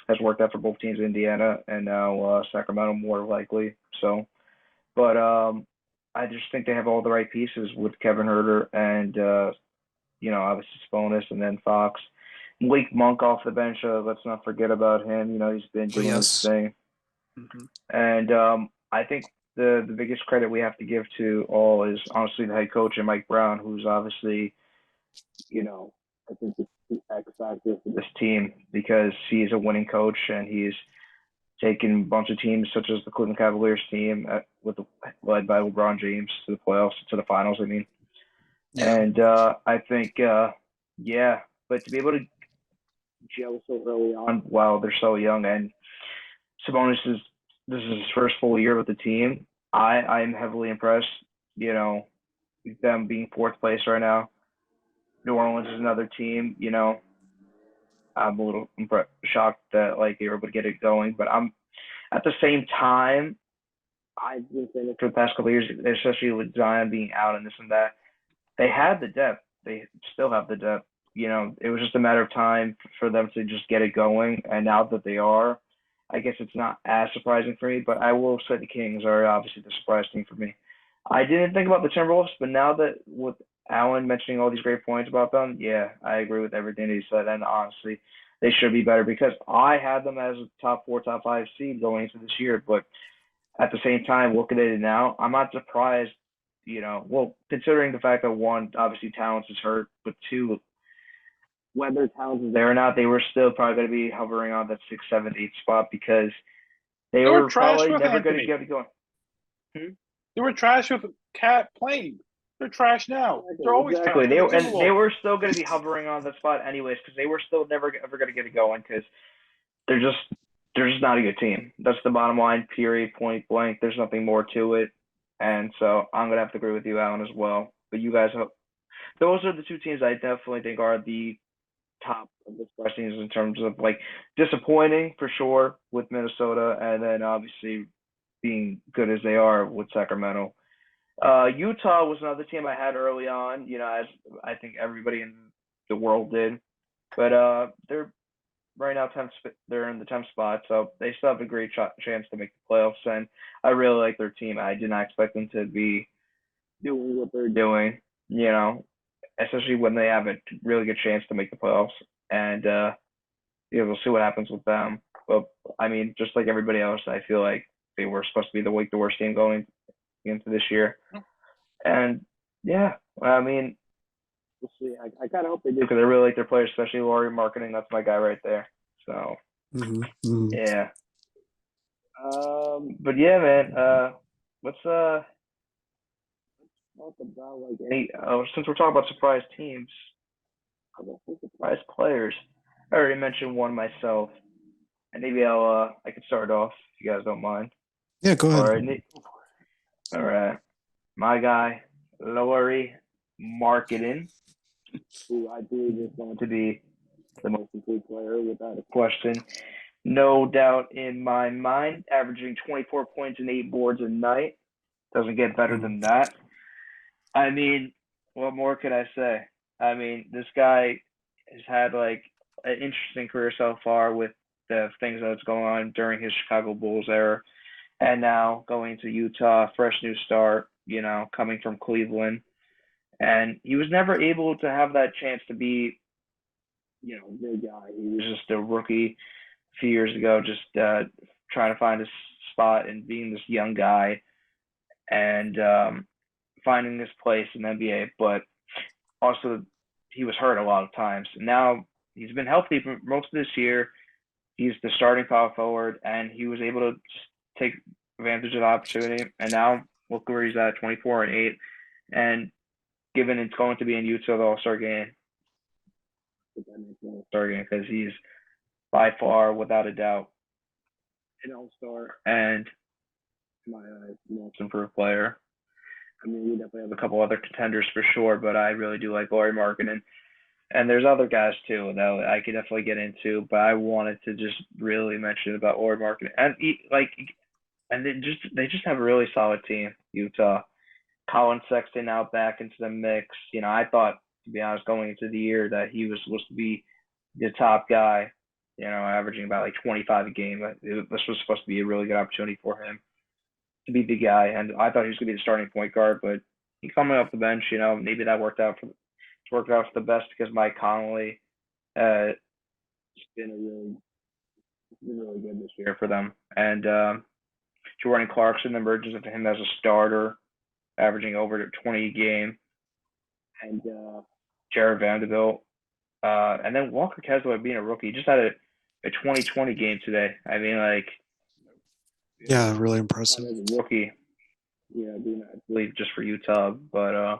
has worked out for both teams, Indiana and now Sacramento, more likely. So, but I just think they have all the right pieces with Kevin Huerter and obviously Sabonis and then Fox. Malik Monk off the bench. Let's not forget about him. He's been doing his thing. Mm-hmm. And I think the biggest credit we have to give to all is honestly the head coach and Mike Brown, who's obviously, I think the X factor for this team because he's a winning coach and he's taken a bunch of teams such as the Cleveland Cavaliers team led by LeBron James to the playoffs, to the finals, I mean. Yeah. And I think, but to be able to gel so early on while they're so young, and Sabonis this is his first full year with the team. I'm heavily impressed. Them being fourth place right now. New Orleans is another team. I'm a little shocked that they were able to get it going, but I'm at the same time. I've been saying it for the past couple of years, especially with Zion being out and this and that. They had the depth. They still have the depth. It was just a matter of time for them to just get it going. And now that they are, I guess it's not as surprising for me. But I will say the Kings are obviously the surprise team for me. I didn't think about the Timberwolves, but now that with Allen mentioning all these great points about them, yeah, I agree with everything that he said. And honestly, they should be better because I had them as a top 4, top 5 seed going into this year. But at the same time, looking at it now, I'm not surprised. Considering the fact that one, obviously Towns is hurt, but two, whether Towns is there or not, they were still probably going to be hovering on that 6, 7, 8 spot because they were probably never going to get it going. They were trash with Cat playing. They're trash now. They're always trash. They were still going to be hovering on the spot anyways because they were still never ever going to get it going because they're just not a good team. That's the bottom line. Period. Point blank. There's nothing more to it. And so I'm going to have to agree with you, Alan, as well. But you guys, those are the two teams I definitely think are the top of the questions in terms of disappointing for sure with Minnesota and then obviously being good as they are with Sacramento. Utah was another team I had early on, as I think everybody in the world did. But they're right now they're in the 10th spot, so they still have a great chance to make the playoffs. And I really like their team. I did not expect them to be doing what they're doing, especially when they have a really good chance to make the playoffs. And we'll see what happens with them. But I mean, just like everybody else, I feel like they were supposed to be the worst team going into this year. And yeah, I mean, we'll see. I kind of hope they do because I really like their players, especially Laurie Marketing. That's my guy right there. So yeah. But yeah, man. Let's talk about since we're talking about surprise teams, how about surprise players? I already mentioned one myself, and maybe I could start off if you guys don't mind. Yeah, go ahead. All right. My guy, Laurie Marketing, who I believe is going to be the most improved player without a question. No doubt in my mind, averaging 24 points and 8 boards a night. Doesn't get better than that. I mean, what more could I say? I mean, this guy has had an interesting career so far with the things that's going on during his Chicago Bulls era. And now going to Utah, fresh new start, coming from Cleveland. And he was never able to have that chance to be, a big guy. He was just a rookie a few years ago, just trying to find his spot and being this young guy. And finding his place in the NBA, but also he was hurt a lot of times. Now he's been healthy for most of this year. He's the starting power forward, and he was able to just take advantage of the opportunity. And now look where he's at, 24-8, and given it's going to be in Utah the All Star game, because he's by far, without a doubt, an All Star and in my eyes, most improved player. I mean, we definitely have a couple other contenders for sure, but I really do like Lauri Markkanen. And there's other guys too that I could definitely get into, but I wanted to just really mention about Lauri Markkanen. And they just have a really solid team, Utah. Colin Sexton now back into the mix. I thought, to be honest, going into the year that he was supposed to be the top guy, averaging about like 25 a game. This was supposed to be a really good opportunity for him to be the guy. And I thought he was going to be the starting point guard, but he coming off the bench, maybe that worked out for the best because Mike Conley has been really good this year for them. And Jordan Clarkson emerges of him as a starter, averaging over 20 a game. And Jared Vanderbilt. And then Walker Kessler being a rookie. He just had a 2020 game today. I mean, Yeah, really impressive. As a rookie, being, I believe, just for Utah. But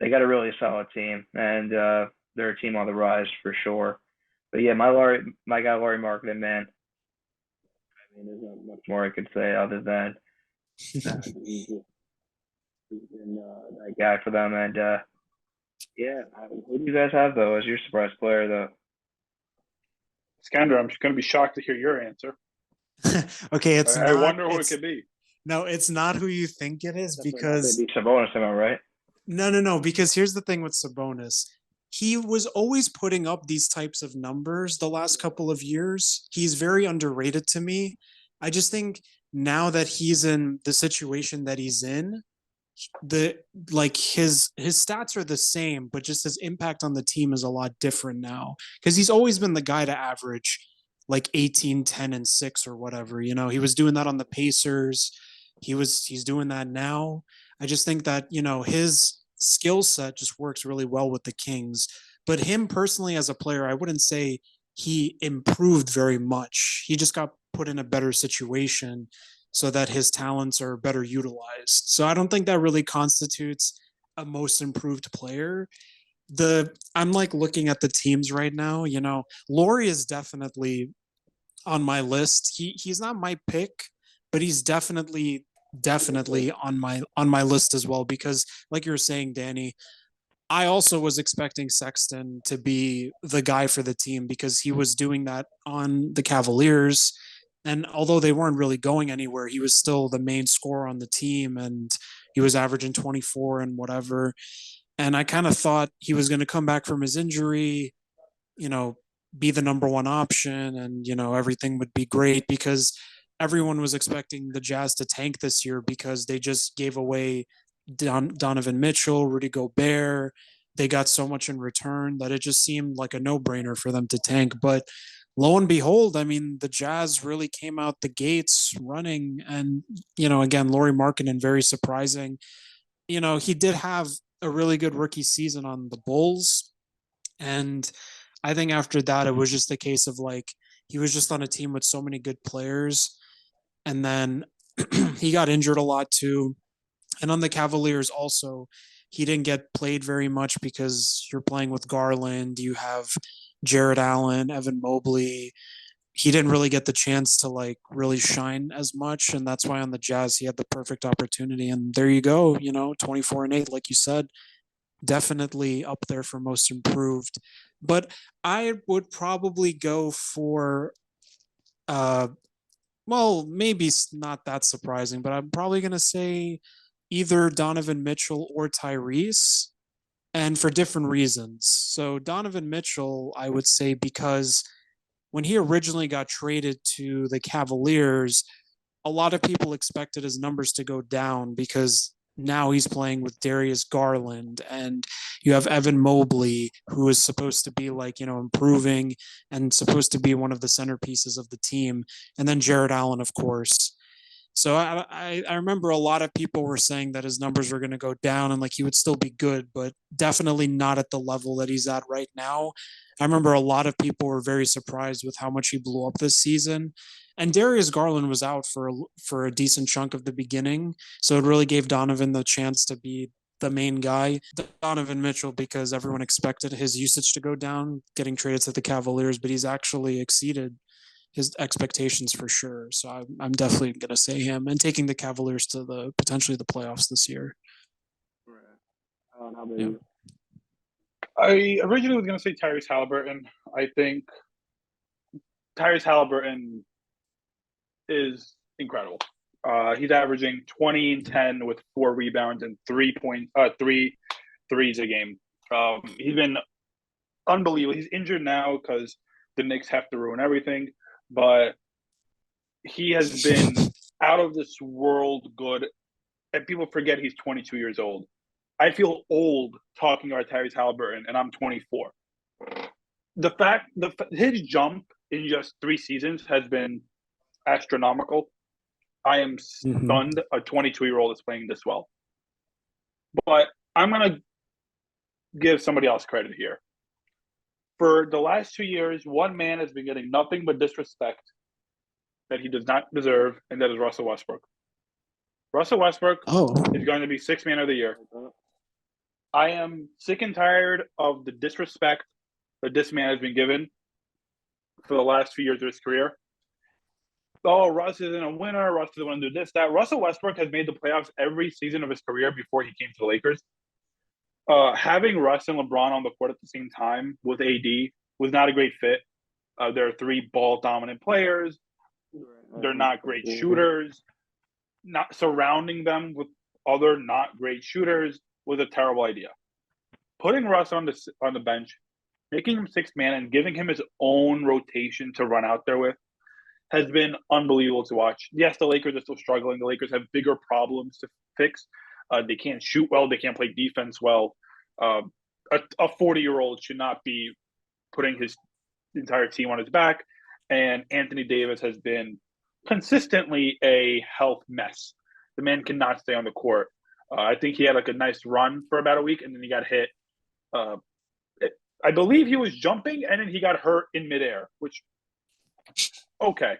they got a really solid team, and they're a team on the rise for sure. But yeah, my guy Lauri Markkanen, man. I mean, there's not much more I could say other than he's been that guy for them. And yeah, who do you guys have though as your surprise player though? Eskender, I'm just going to be shocked to hear your answer. Okay, I wonder who it could be. No, it's not who you think it is because Sabonis, am I right? No, because here's the thing with Sabonis. He was always putting up these types of numbers the last couple of years. He's very underrated to me. I just think now that he's in the situation that he's in, his stats are the same, but just his impact on the team is a lot different now. Because he's always been the guy to average like 18, 10, and 6 or whatever. He was doing that on the Pacers. He's doing that now. I just think that, his skill set just works really well with the Kings. But him personally as a player, I wouldn't say he improved very much. He just got put in a better situation so that his talents are better utilized. So I don't think that really constitutes a most improved player. I'm looking at the teams right now, Lauri is definitely on my list. He's not my pick, but he's definitely on my list as well, because like you were saying, Danny, I also was expecting Sexton to be the guy for the team because he was doing that on the Cavaliers. And although they weren't really going anywhere, he was still the main scorer on the team, and he was averaging 24 and whatever. And I kind of thought he was going to come back from his injury, be the number one option, and, everything would be great because everyone was expecting the Jazz to tank this year because they just gave away Donovan Mitchell, Rudy Gobert. They got so much in return that it just seemed like a no-brainer for them to tank. But lo and behold, I mean, the Jazz really came out the gates running. And, again, Lauri Markkanen, very surprising. He did have a really good rookie season on the Bulls. And I think after that, it was just a case of he was just on a team with so many good players. And then he got injured a lot too. And on the Cavaliers also, he didn't get played very much because you're playing with Garland. You have Jared Allen, Evan Mobley. He didn't really get the chance to really shine as much. And that's why on the Jazz, he had the perfect opportunity. And there you go, 24-8, like you said, definitely up there for most improved. But I would probably go for, maybe not that surprising, but I'm probably going to say either Donovan Mitchell or Tyrese, and for different reasons. So Donovan Mitchell, I would say, because when he originally got traded to the Cavaliers, a lot of people expected his numbers to go down because now he's playing with Darius Garland, and you have Evan Mobley, who is supposed to be improving and supposed to be one of the centerpieces of the team. And then Jared Allen, of course. So I remember a lot of people were saying that his numbers were going to go down and like he would still be good, but definitely not at the level that he's at right now. I remember a lot of people were very surprised with how much he blew up this season. And Darius Garland was out for a decent chunk of the beginning, so it really gave Donovan the chance to be the main guy. Donovan Mitchell, because everyone expected his usage to go down, getting traded to the Cavaliers, but he's actually exceeded his expectations for sure. So I'm definitely going to say him and taking the Cavaliers to the potentially the playoffs this year. Yeah. I originally was going to say Tyrese Halliburton. I think Tyrese Halliburton is incredible. He's averaging 20 and 10 with 4 rebounds and 3 threes a game. He's been unbelievable. He's injured now because the Knicks have to ruin everything, but he has been out of this world good. And people forget he's 22 years old. I feel old talking about Tyrese Halliburton, and I'm 24. His jump in just 3 seasons has been astronomical. I am stunned a 22-year-old is playing this well. But I'm going to give somebody else credit here. For the last 2 years, one man has been getting nothing but disrespect that he does not deserve, and that is Russell Westbrook. Russell Westbrook is going to be 6th man of the year. I am sick and tired of the disrespect that this man has been given for the last few years of his career. Oh, Russ isn't a winner. Russ doesn't want to do this, that. Russell Westbrook has made the playoffs every season of his career before he came to the Lakers. Having Russ and LeBron on the court at the same time with AD was not a great fit. There are 3 ball-dominant players. They're not great shooters. Not surrounding them with other not great shooters was a terrible idea. Putting Russ on the bench, making him 6th man, and giving him his own rotation to run out there with has been unbelievable to watch. Yes, the Lakers are still struggling. The Lakers have bigger problems to fix. They can't shoot well. They can't play defense well. A 40-year-old should not be putting his entire team on his back. And Anthony Davis has been consistently a health mess. The man cannot stay on the court. I think he had like a nice run for about a week, and then he got hit. I believe he was jumping, and then he got hurt in midair, which, okay.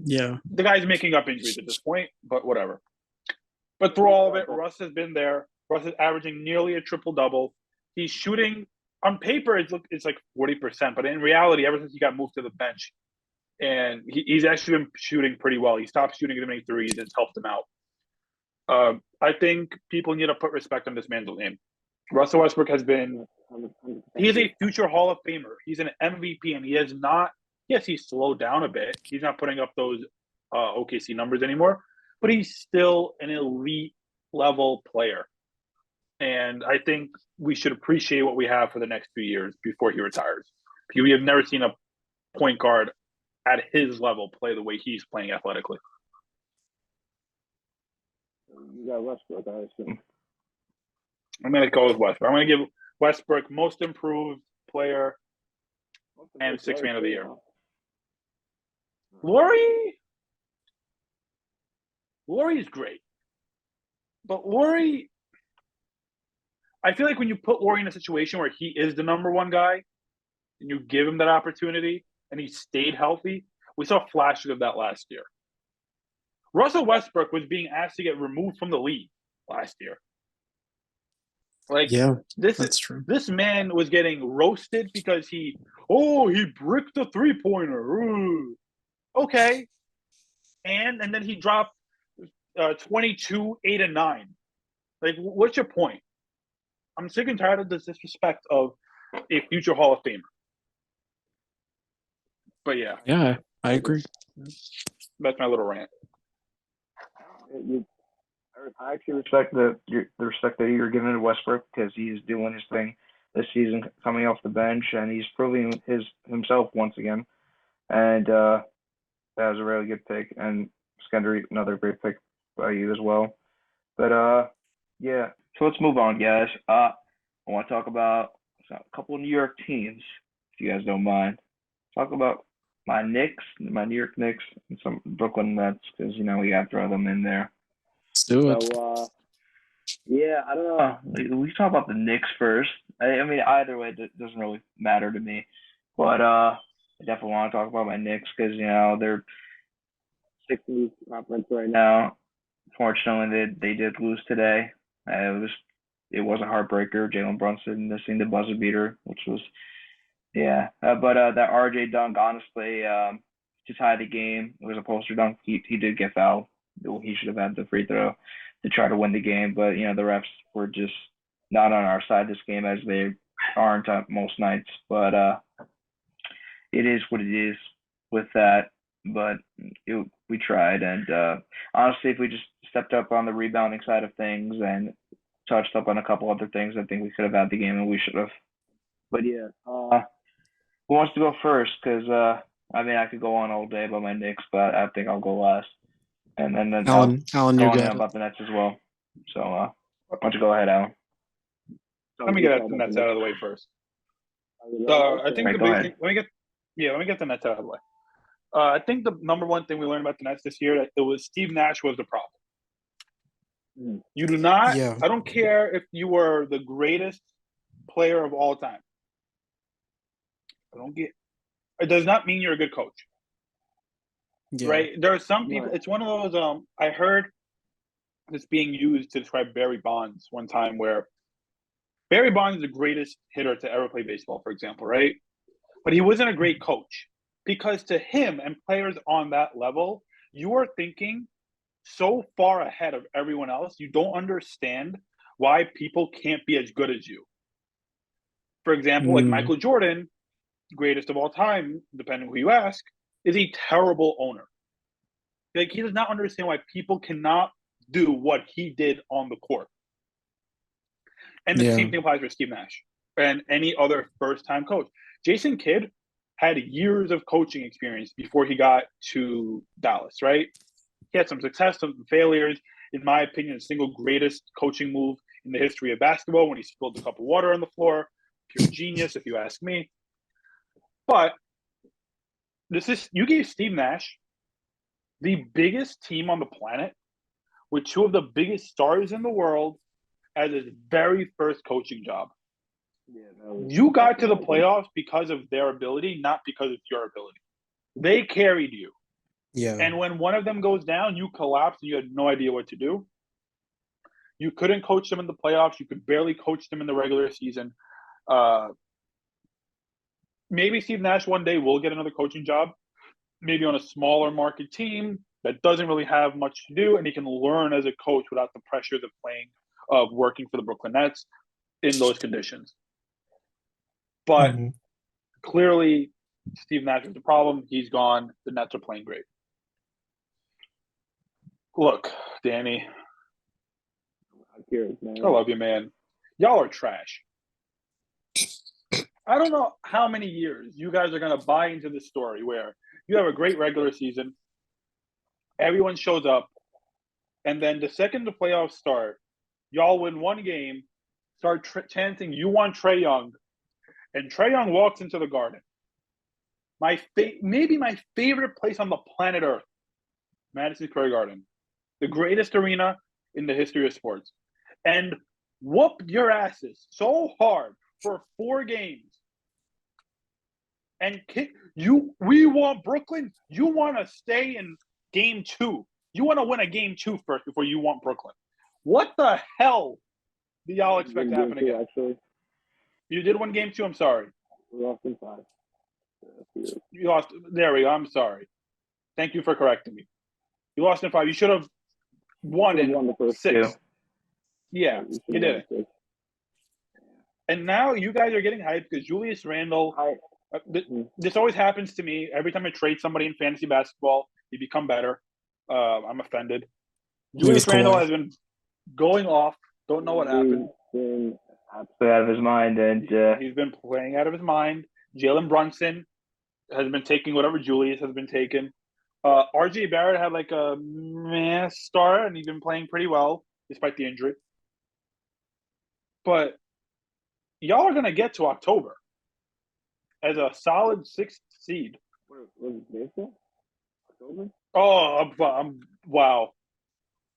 Yeah. The guy's making up injuries at this point, but whatever. But through all of it, Russ has been there. Russ is averaging nearly a triple-double. He's shooting – on paper, it's like 40%, but in reality, ever since he got moved to the bench, and he's actually been shooting pretty well. He stopped shooting as many threes, and it's helped him out. I think people need to put respect on this man's name. Russell Westbrook has been – he is a future Hall of Famer. He's an MVP, and he has not – yes, he's slowed down a bit. He's not putting up those OKC numbers anymore, but he's still an elite-level player. And I think we should appreciate what we have for the next few years before he retires. Because we have never seen a point guard at his level play the way he's playing athletically. You got Westbrook, I assume. I'm going to go with Westbrook. I'm going to give Westbrook most improved player and 6th man of the year. Laurie's great. But Laurie, I feel like when you put Laurie in a situation where he is the number one guy and you give him that opportunity and he stayed healthy, we saw flashes of that last year. Russell Westbrook was being asked to get removed from the league last year. That's true. This man was getting roasted because he bricked the 3-pointer. Ooh. Okay. And then he dropped 22, 8, and 9. Like, what's your point? I'm sick and tired of this disrespect of a future Hall of Famer. But yeah. Yeah, I agree. That's my little rant. I actually respect the respect that you're giving to Westbrook because he's doing his thing this season, coming off the bench, and he's proving himself once again. And that was a really good pick. And Skender, another great pick by you as well. But yeah. So let's move on, guys. I want to talk about a couple of New York teams, if you guys don't mind. Talk about my Knicks, my New York Knicks, and some Brooklyn Nets, because we got to throw them in there. Let's do it. So yeah, I don't know. We talk about the Knicks first. I mean, either way, it doesn't really matter to me. But I definitely want to talk about my Knicks because they're 60th conference right now. Fortunately, they did lose today. It was a heartbreaker. Jalen Brunson missing the buzzer beater, which was yeah. But that RJ dunk, honestly, to tie the game, it was a poster dunk. He did get fouled. He should have had the free throw to try to win the game. But the refs were just not on our side this game as they aren't on most nights. But it is what it is with that. But we tried, and honestly, if we just stepped up on the rebounding side of things and touched up on a couple other things, I think we could have had the game, and we should have. But yeah, who wants to go first? Because I mean, I could go on all day about my Knicks, but I think I'll go last, and then Alan, I'll you go on got it. about the Nets as well. So why don't you go ahead, Alan? Let me get the Nets out of the way first. I think Right, the go big ahead. thing. Let me get the Nets out of the way. I think the number one thing we learned about the Nets this year, that it was Steve Nash was the problem. You do not. Yeah. I don't care if you were the greatest player of all time. It does not mean you're a good coach, Yeah. right? There are some people. Right. It's one of those. I heard this being used to describe Barry Bonds one time, where Barry Bonds is the greatest hitter to ever play baseball, for example, right? But he wasn't a great coach because to him and players on that level, you are thinking so far ahead of everyone else, you don't understand why people can't be as good as you. For example, like Michael Jordan, greatest of all time, depending on who you ask, is a terrible owner. Like he does not understand why people cannot do what he did on the court. And the same thing applies for Steve Nash and any other first-time coach. Jason Kidd had years of coaching experience before he got to Dallas, right? He had some success, some failures. In my opinion, the single greatest coaching move in the history of basketball when he spilled a cup of water on the floor. Pure genius, if you ask me. But you gave Steve Nash the biggest team on the planet with two of the biggest stars in the world as his very first coaching job. You got to the playoffs because of their ability, not because of your ability. They carried you. Yeah. And when one of them goes down, you collapse and you had no idea what to do. You couldn't coach them in the playoffs. You could barely coach them in the regular season. Maybe Steve Nash one day will get another coaching job, maybe on a smaller market team that doesn't really have much to do, and he can learn as a coach without the pressures of working for the Brooklyn Nets in those conditions. But clearly, Steve Nash is the problem. He's gone. The Nets are playing great. Look, Danny, I love you, man. Y'all are trash. I don't know how many years you guys are going to buy into this story where you have a great regular season, everyone shows up, and then the second the playoffs start, y'all win one game, start chanting, you want Trae Young, and Trae Young walks into the Garden. Maybe my favorite place on the planet Earth, Madison Square Garden, the greatest arena in the history of sports, and whoop your asses so hard for 4 games. And we want Brooklyn. You want to stay in game 2. You want to win a game 2 first before you want Brooklyn. What the hell do y'all expect to happen again? Actually. You did win game 2. I'm sorry. We lost in 5. You lost. There we go. I'm sorry. Thank you for correcting me. You lost in 5. You should have won in the first 6. 2. Yeah, you did it. And now you guys are getting hyped because Julius Randle. This always happens to me. Every time I trade somebody in fantasy basketball, they become better. I'm offended. Julius Randle has been going off. Don't know what happened. Absolutely out of his mind, and he's been playing out of his mind. Jalen Brunson has been taking whatever Julius has been taking. RJ Barrett had like a meh start, and he's been playing pretty well despite the injury. But y'all are going to get to October as a solid 6th seed What was it, baseball? October? Oh, wow.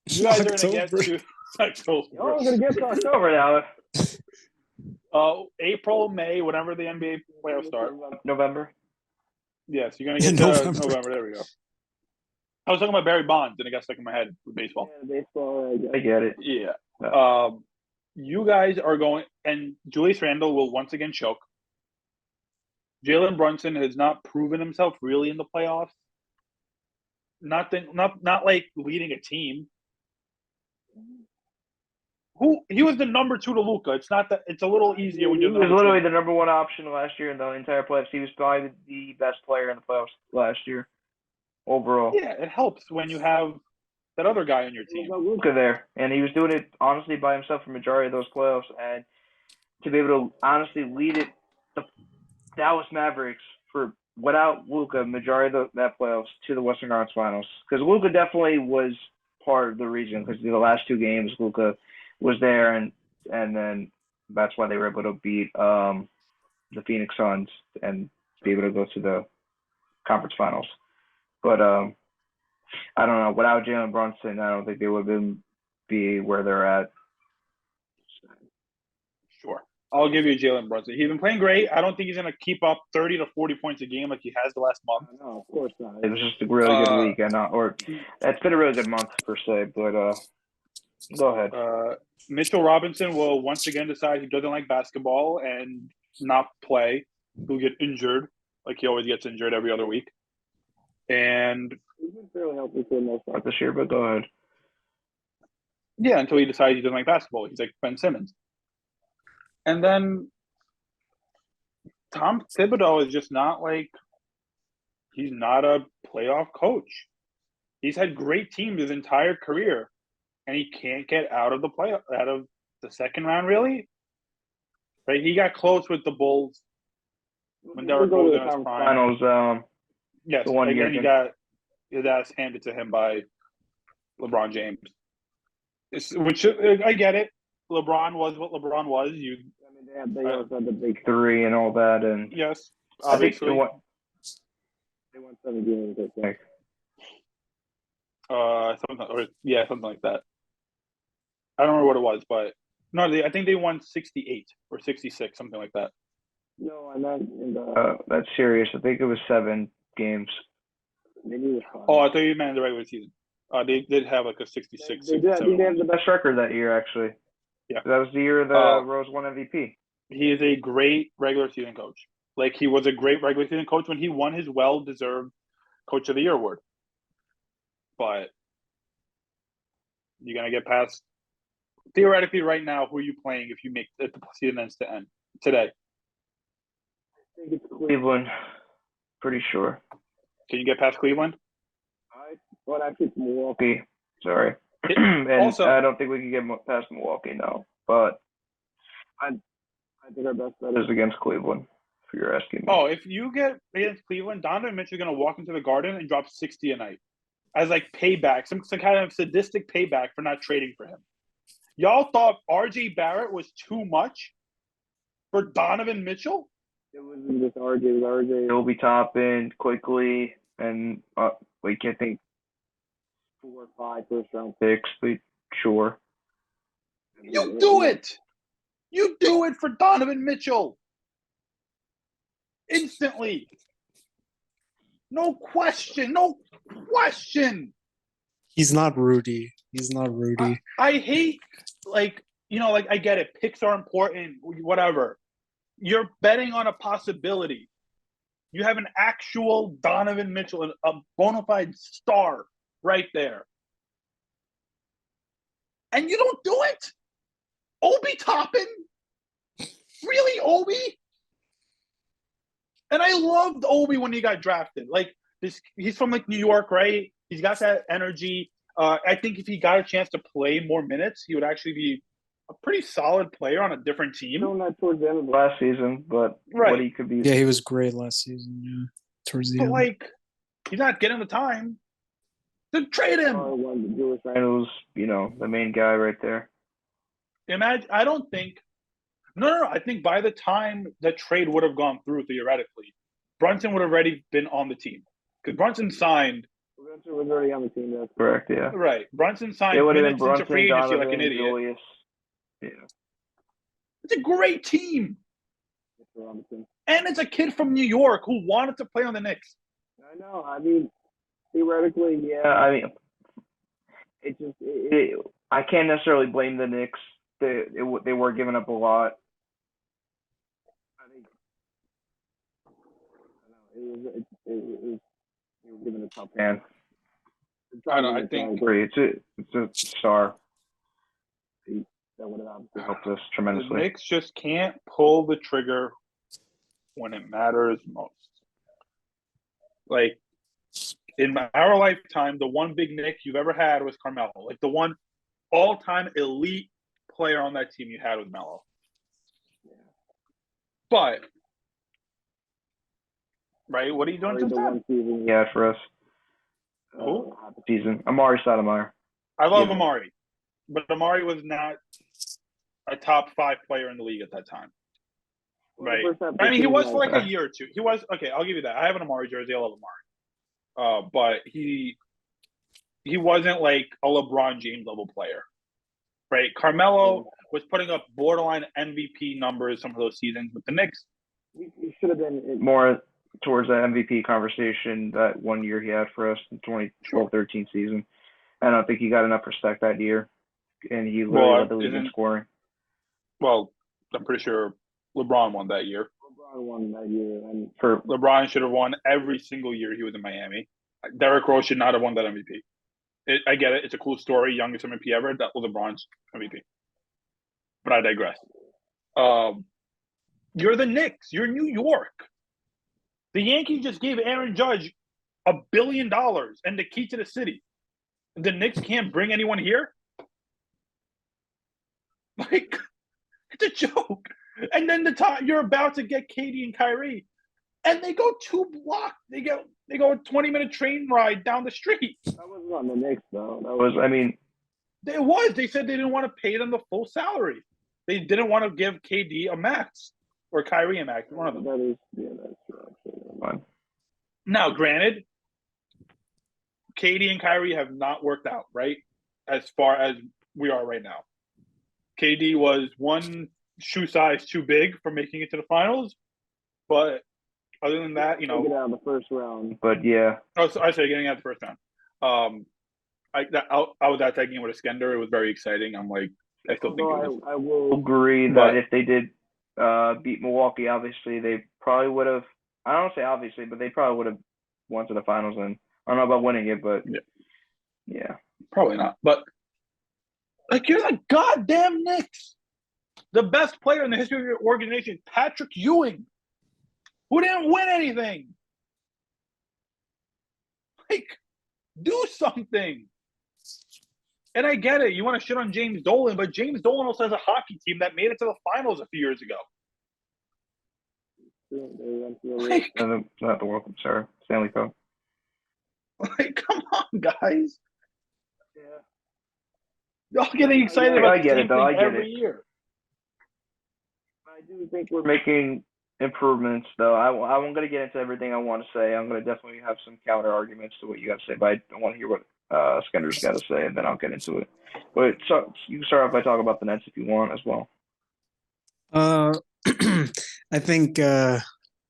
You guys are gonna get October. to October. Oh, I'm gonna get to October now. April, May, whenever the NBA playoffs start. November. Yes, you're gonna get to November. There we go. I was talking about Barry Bonds, and it got stuck in my head with baseball. Yeah, baseball. I get it. Yeah. You guys are going, and Julius Randle will once again choke. Jalen Brunson has not proven himself really in the playoffs. Not like leading a team. He was the number 2 to Luka. It's not that it's a little easier when you're the He was number literally 2. the number 1 option last year in the entire playoffs. He was probably the best player in the playoffs last year overall. Yeah, it helps when you have that other guy on your team. Luka there, and he was doing it honestly by himself for the majority of those playoffs, and to be able to honestly lead it, the Dallas Mavericks for without Luka, majority of that playoffs to the Western Conference Finals, because Luka definitely was part of the reason. Because the last 2 games, Luka was there, and then that's why they were able to beat the Phoenix Suns and be able to go to the conference finals. But I don't know. Without Jalen Brunson, I don't think they would be where they're at. Sure. I'll give you Jalen Brunson. He's been playing great. I don't think he's going to keep up 30 to 40 points a game like he has the last month. No, of course not. It was just a really good week, or it's been a really good month per se. But go ahead. Mitchell Robinson will once again decide he doesn't like basketball and not play. He'll get injured, like he always gets injured every other week. And he's been fairly healthy for the most part this year, but go ahead. Yeah, until he decides he doesn't like basketball. He's like Ben Simmons. And then Tom Thibodeau is just not like – he's not a playoff coach. He's had great teams his entire career, and he can't get out of the second round, really. Right? He got close with the Bulls when Derrick Rose was in his prime. Finals, yes, and then he got his ass handed to him by LeBron James. Which I get it. LeBron was what LeBron was. They also had the big 3 and all that, and yes, obviously. I think they won 7 games, I think. Something like that. I don't remember what it was, but no, I think they won 68 or 66, something like that. No, I meant in the that's serious. I think it was 7 games. Maybe it was 5. Oh, I thought you meant the regular season. They did have like a 66. They did. I think they had the best record that year, actually. Yeah, that was the year the Rose won MVP. He is a great regular season coach. Like, he was a great regular season coach when he won his well-deserved Coach of the Year award. But you're gonna get past. Theoretically, right now, who are you playing if you make if the season ends to end today? I think it's Cleveland. Pretty sure. Can you get past Cleveland? Well, actually, it's Milwaukee. Sorry. And also, I don't think we can get past Milwaukee now. But I think our best bet is against Cleveland, if you're asking me. Oh, if you get against Cleveland, Donovan Mitchell is going to walk into the Garden and drop 60 a night as like payback, some kind of sadistic payback for not trading for him. Y'all thought RJ Barrett was too much for Donovan Mitchell? It wasn't just RJ. It was RJ, Obi Toppin, quickly, and we can't think 4 or 5 first-round picks, but sure. You do it! You do it for Donovan Mitchell! Instantly! No question! No question! He's not Rudy. He's not Rudy. I hate, I get it. Picks are important, whatever. You're betting on a possibility. You have an actual Donovan Mitchell, a bona fide star right there. And you don't do it? Obi Toppin? Really, Obi? And I loved Obi when he got drafted. He's from New York, right? He's got that energy. I think if he got a chance to play more minutes, he would actually be a pretty solid player on a different team. Not towards the end of last season, but right. What he could be. Yeah, he was great last season. Yeah, towards the end. He's not getting the time. Then trade him. Julius Randle's, the main guy right there. Imagine. I don't think. No. I think by the time the trade would have gone through, theoretically, Brunson would have already been on the team because Brunson signed. Brunson was already on the team. That's correct. Yeah. Right. Brunson signed It would have been minutes into Brunson, free agency like Donovan, an idiot. Julius. Yeah. It's a great team. And it's a kid from New York who wanted to play on the Knicks. I know. I mean, theoretically, yeah. I mean, I can't necessarily blame the Knicks. They were giving up a lot. I think it was given a tough hand. I know. I think it's a star. That would have obviously helped us tremendously. The Knicks just can't pull the trigger when it matters most. Like, in our lifetime, the one big Knick you've ever had was Carmelo. Like, the one all-time elite player on that team you had was Melo. Yeah. But, right, what are you doing? The one season he had for us. Who? Season. Amari Stoudemire. I love Amari. But Amari was not a top 5 player in the league at that time. Right. I mean, he was for like a year or two. He was okay. I'll give you that. I have an Amari jersey. I love Amari. But he wasn't like a LeBron James level player, right? Carmelo was putting up borderline MVP numbers some of those seasons with the Knicks. He should have been more towards the MVP conversation that one year he had for us, the 2012-13 season. I don't think he got enough respect that year, and he literally led the league in scoring. Well, I'm pretty sure LeBron won that year. LeBron won that year, and LeBron should have won every single year he was in Miami. Derrick Rose should not have won that MVP. I get it; it's a cool story, youngest MVP ever. That was LeBron's MVP. But I digress. You're the Knicks. You're New York. The Yankees just gave Aaron Judge $1 billion and the key to the city. The Knicks can't bring anyone here. Like, it's a joke. And then you're about to get KD and Kyrie, and they go 2 blocks. They go a 20-minute train ride down the street. That wasn't on the Knicks, though. That was, I mean, it was. They said they didn't want to pay them the full salary. They didn't want to give KD a max or Kyrie a max. One of them. That's true. Now, granted, KD and Kyrie have not worked out, right? As far as we are right now. KD was one shoe size too big for making it to the finals, but other than that, get out of the first round. But yeah, I say getting out of the first round. I was at that game with Eskender. It was very exciting. I'm like, I still think it was. I will agree that if they did beat Milwaukee, obviously they probably would have. I don't say obviously, but they probably would have won to the finals. And I don't know about winning it, but yeah, probably not. But like, you're the goddamn Knicks. The best player in the history of your organization, Patrick Ewing, who didn't win anything. Like, do something. And I get it. You want to shit on James Dolan, but James Dolan also has a hockey team that made it to the finals a few years ago. Like, not the World Cup, sorry. Stanley Cup. Like, come on, guys. Yeah. Y'all getting excited about the same thing every year. I do think we're making improvements, though. I'm going to get into everything I want to say. I'm going to definitely have some counter arguments to what you got to say, but I want to hear what Skender's got to say, and then I'll get into it. But you can start off by talking about the Nets if you want as well. I think a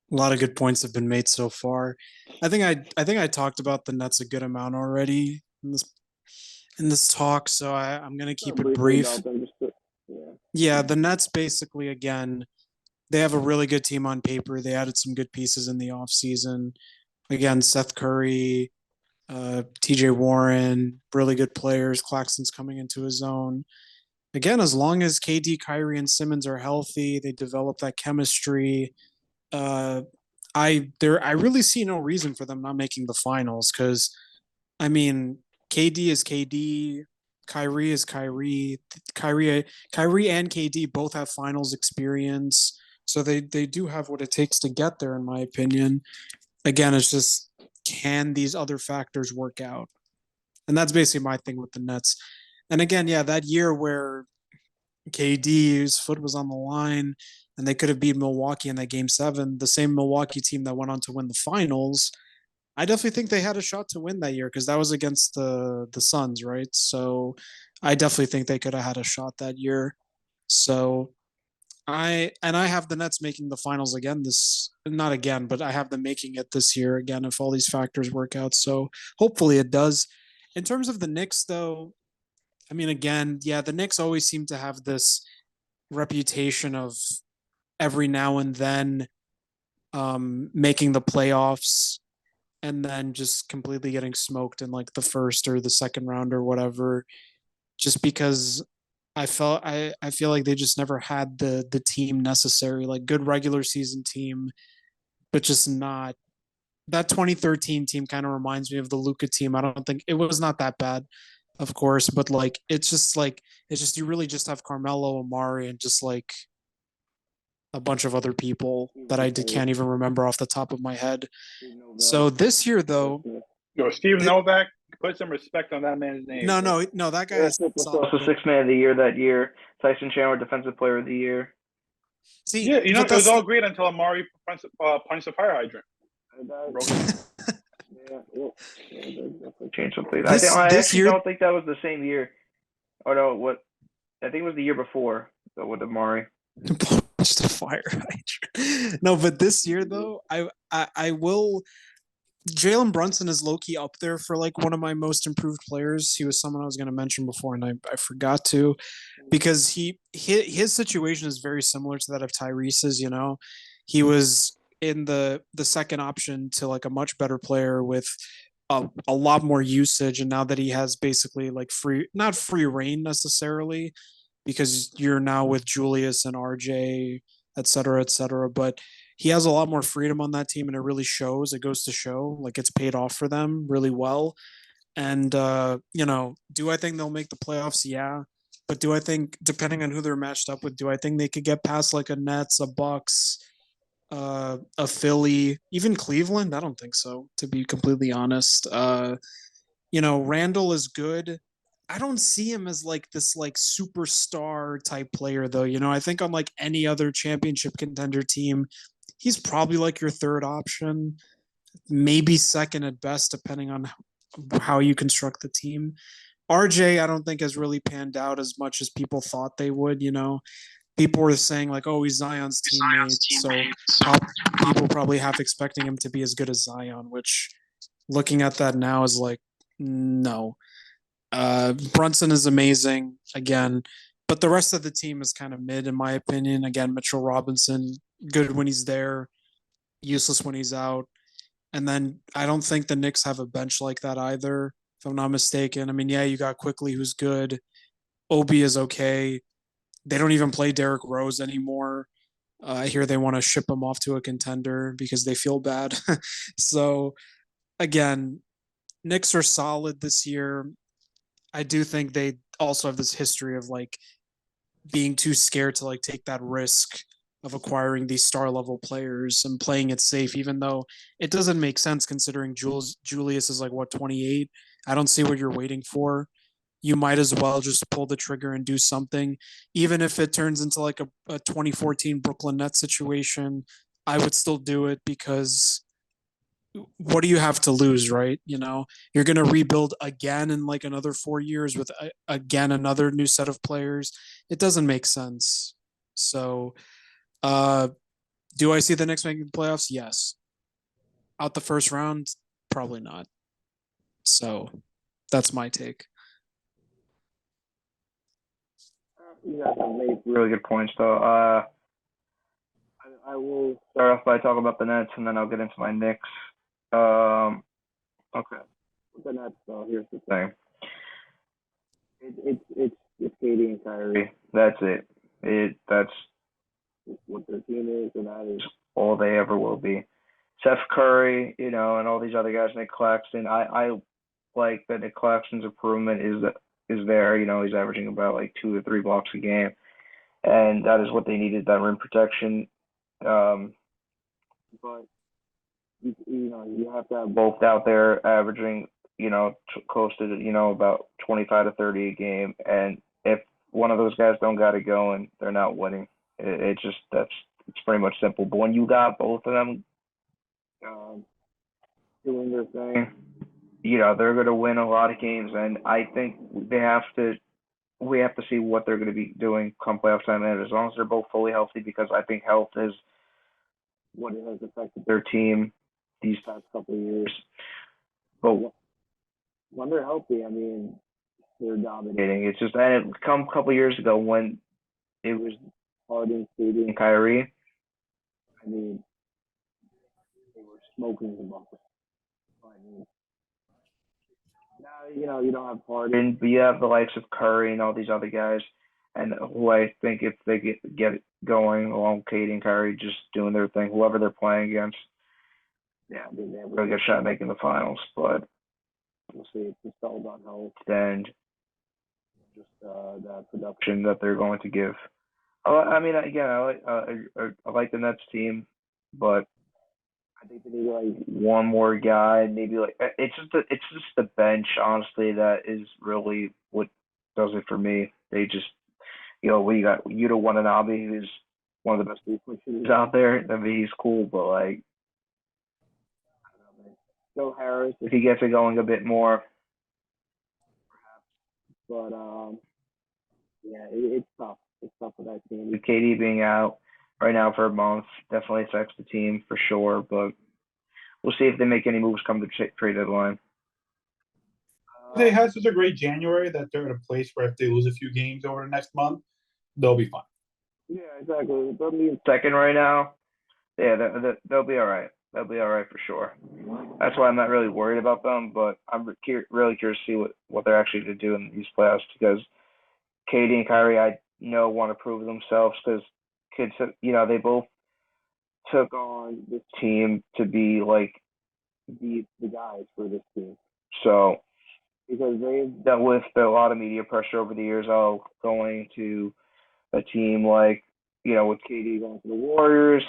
lot of good points have been made so far. I think I talked about the Nets a good amount already in this talk, so I'm going to keep it brief. Yeah, the Nets basically, again, they have a really good team on paper. They added some good pieces in the offseason. Again, Seth Curry, TJ Warren, really good players. Claxton's coming into his own. Again, as long as KD, Kyrie, and Simmons are healthy, they develop that chemistry. I really see no reason for them not making the finals because, I mean, KD is KD, Kyrie is Kyrie. Kyrie and KD both have finals experience, so they do have what it takes to get there, in my opinion. Again, it's just, can these other factors work out? And that's basically my thing with the Nets. And again, yeah, that year where KD's foot was on the line and they could have beat Milwaukee in that game 7, the same Milwaukee team that went on to win the finals. I definitely think they had a shot to win that year because that was against the Suns, right? So I definitely think they could have had a shot that year. So I have the Nets making the finals again this not again, but I have them making it this year again if all these factors work out. So hopefully it does. In terms of the Knicks though, I mean again, yeah, the Knicks always seem to have this reputation of every now and then making the playoffs and then just completely getting smoked in like the first or the second round or whatever just because I feel like they just never had the team necessary, like good regular season team, but just not that 2013 team kind of reminds me of the Luca team. I don't think it was not that bad, of course, but it's just you really just have Carmelo, Amari, and just like a bunch of other people that can't even remember off the top of my head. So this year though, Yo, Steve Novak, put some respect on that man's name. no, that guy is was also sixth man of the year that year. Tyson Chandler, defensive player of the year. See, yeah, it was all great until Amari punched the fire hydrant. Definitely changed something. I actually don't think that was the same year. Oh no, what? I think it was the year before with Amari. Punched the fire hydrant. No, but this year though, I will. Jalen Brunson is low-key up there for like one of my most improved players. He was someone I was going to mention before, and I forgot to, because his situation is very similar to that of Tyrese's. You know, he was in the second option to like a much better player with a lot more usage, and now that he has basically like not free reign necessarily, because you're now with Julius and RJ, et cetera, but he has a lot more freedom on that team and it really shows. It goes to show like it's paid off for them really well. And do I think they'll make the playoffs? Yeah. But do I think, depending on who they're matched up with, do I think they could get past like a Nets, a Bucks, a Philly, even Cleveland? I don't think so, to be completely honest. Randall is good. I don't see him as like this like superstar type player though. I think on like any other championship contender team, he's probably like your third option, maybe second at best, depending on how you construct the team. RJ, I don't think has really panned out as much as people thought they would. People were saying like, oh, he's Zion's teammate, so people probably half expecting him to be as good as Zion, which looking at that now is like, no. Brunson is amazing again, but the rest of the team is kind of mid in my opinion. Again, Mitchell Robinson, good when he's there, useless when he's out. And then I don't think the Knicks have a bench like that either, if I'm not mistaken. I mean, yeah, you got Quickly, who's good. Obi is okay. They don't even play Derrick Rose anymore. I hear they want to ship him off to a contender because they feel bad. So again, Knicks are solid this year. I do think they also have this history of like being too scared to like take that risk of acquiring these star level players and playing it safe, even though it doesn't make sense considering Julius is like what 28. I don't see what you're waiting for. You might as well just pull the trigger and do something, even if it turns into like a 2014 Brooklyn Nets situation. I would still do it because what do you have to lose, right? You're going to rebuild again in like another 4 years with again another new set of players. It doesn't make sense. So, do I see the Knicks making the playoffs? Yes. Out the first round, probably not. So, that's my take. You guys have made really good points, though. I will start off by talking about the Nets, and then I'll get into my Knicks. Okay. With the Nets, though, here's the thing. It's KD and Kyrie. That's it. That's what their team is, and that is all they ever will be. Seth Curry, and all these other guys, Nick Claxton. I like that Nick Claxton's improvement is there. He's averaging about like 2 or 3 blocks a game, and that is what they needed, that rim protection. But you have to have both out there averaging close to about 25 to 30 a game, and if one of those guys don't got it going, they're not winning. It just it's pretty much simple. But when you got both of them um, doing their thing, they're going to win a lot of games, and I think we have to see what they're going to be doing come playoff time, and as long as they're both fully healthy, because I think health is what has affected their team these past couple of years. But when they're healthy, I mean, they're dominating. It's just, and it come a couple of years ago when it was Harden, KD, and Kyrie. I mean, they were smoking the ball. I mean, now you don't have Harden, but you have the likes of Curry and all these other guys, and who I think if they get it going along with KD and Kyrie just doing their thing, whoever they're playing against, yeah, I mean, they have a really good shot at making the finals. But we'll see. It's just all about health and just that production that they're going to give. I mean, again, I like the Nets team, but I think they need like one more guy, maybe like it's just the bench, honestly, that is really what does it for me. They just we got Yuta Watanabe, who's one of the best three-point shooters out there. I mean, he's cool, but like I don't know, man. Joe Harris, if he gets it going a bit more, but yeah, it's tough. It's tough for that team. With KD being out right now for a month definitely affects the team for sure, but we'll see if they make any moves come the trade deadline. They had such a great January that they're in a place where if they lose a few games over the next month, they'll be fine. Yeah, exactly. They'll be in second right now. Yeah, they'll be all right. They'll be all right for sure. That's why I'm not really worried about them, but I'm really curious to see what they're actually going to do in these playoffs, because KD and Kyrie, I know, want to prove themselves, because kids, they both took on this team to be like the guys for this team. So because they've dealt with a lot of media pressure over the years, going to a team like with KD going to the Warriors,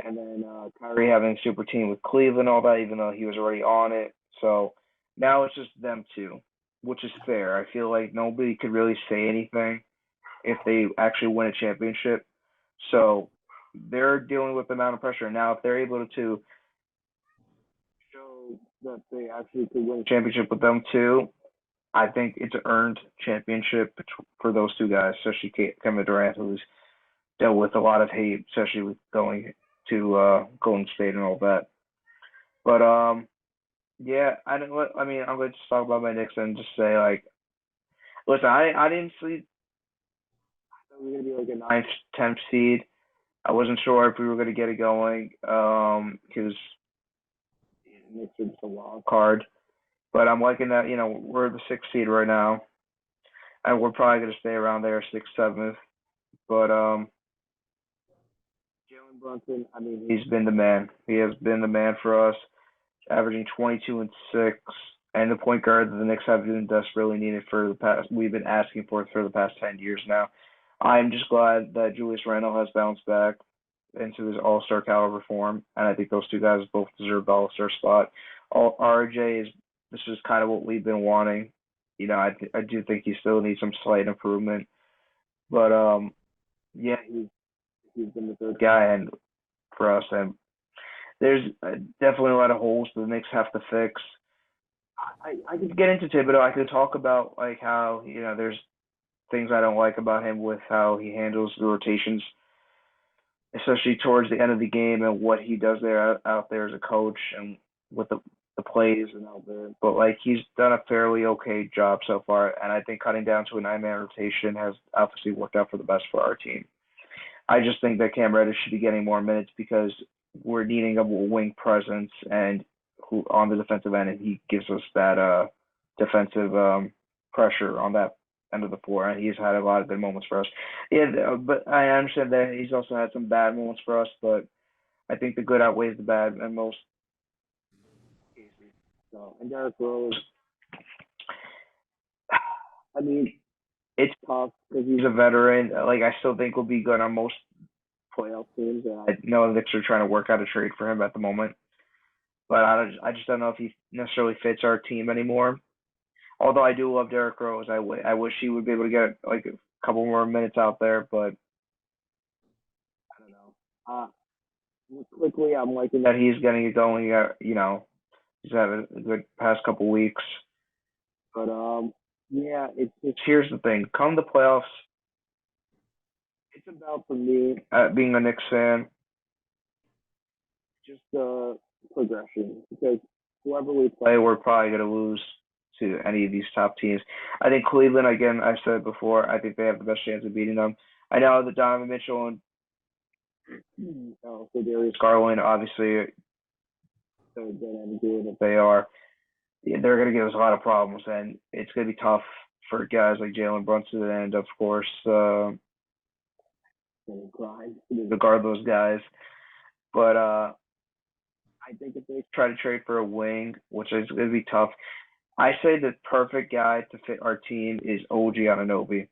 and then Kyrie having a super team with Cleveland, all that, even though he was already on it. So now it's just them two, which is fair. I feel like nobody could really say anything if they actually win a championship. So they're dealing with the amount of pressure. Now, if they're able to show that they actually could win a championship with them too, I think it's an earned championship for those two guys, especially Kevin Durant, who's dealt with a lot of hate, especially with going to Golden State and all that. But yeah, I'm going to just talk about my Knicks and just say, like, listen, I didn't see I thought we were gonna be like a ninth, 10th seed. I wasn't sure if we were gonna get it going, because the Knicks are just a wild card. But I'm liking that, we're the 6th seed right now, and we're probably gonna stay around there, 6th, 7th. But Jalen Brunson, I mean, he's been the man. He has been the man for us, averaging 22 and 6, and the point guard that the Knicks have been desperately needed for the past. We've been asking for it for the past 10 years now. I'm just glad that Julius Randle has bounced back into his All-Star caliber form, and I think those two guys both deserve the All-Star spot. RJ this is kind of what we've been wanting. I do think he still needs some slight improvement, but yeah, he's been the third guy and for us, and there's definitely a lot of holes the Knicks have to fix. I could get into Thibodeau. I could talk about like how there's things I don't like about him with how he handles the rotations, especially towards the end of the game, and what he does out there as a coach and with the plays and out there. But like he's done a fairly okay job so far, and I think cutting down to a 9-man rotation has obviously worked out for the best for our team. I just think that Cam Reddish should be getting more minutes because we're needing a wing presence and who on the defensive end, and he gives us that defensive pressure on that end of the floor, and he's had a lot of good moments for us. Yeah, but I understand that he's also had some bad moments for us, but I think the good outweighs the bad in most cases. So, and Derrick Rose, I mean, it's tough because he's a veteran. Like, I still think will be good on most playoff teams. I know the Knicks are trying to work out a trade for him at the moment, but I just don't know if he necessarily fits our team anymore. Although I do love Derrick Rose, I wish he would be able to get like a couple more minutes out there, but I don't know. Quickly, I'm liking that he's getting it going. He's having a good past couple weeks. But yeah, it's here's the thing. Come the playoffs, it's about for me being a Knicks fan, just progression because whoever we play, we're probably gonna lose to any of these top teams. I think Cleveland, again, I've said it before, I think they have the best chance of beating them. I know that Donovan Mitchell and so Darius Garland, obviously, they're going to do what they are. They're going to give us a lot of problems, and it's going to be tough for guys like Jalen Brunson and, of course, to guard those guys. But I think if they try to trade for a wing, which is going to be tough, I say the perfect guy to fit our team is OG Anunoby.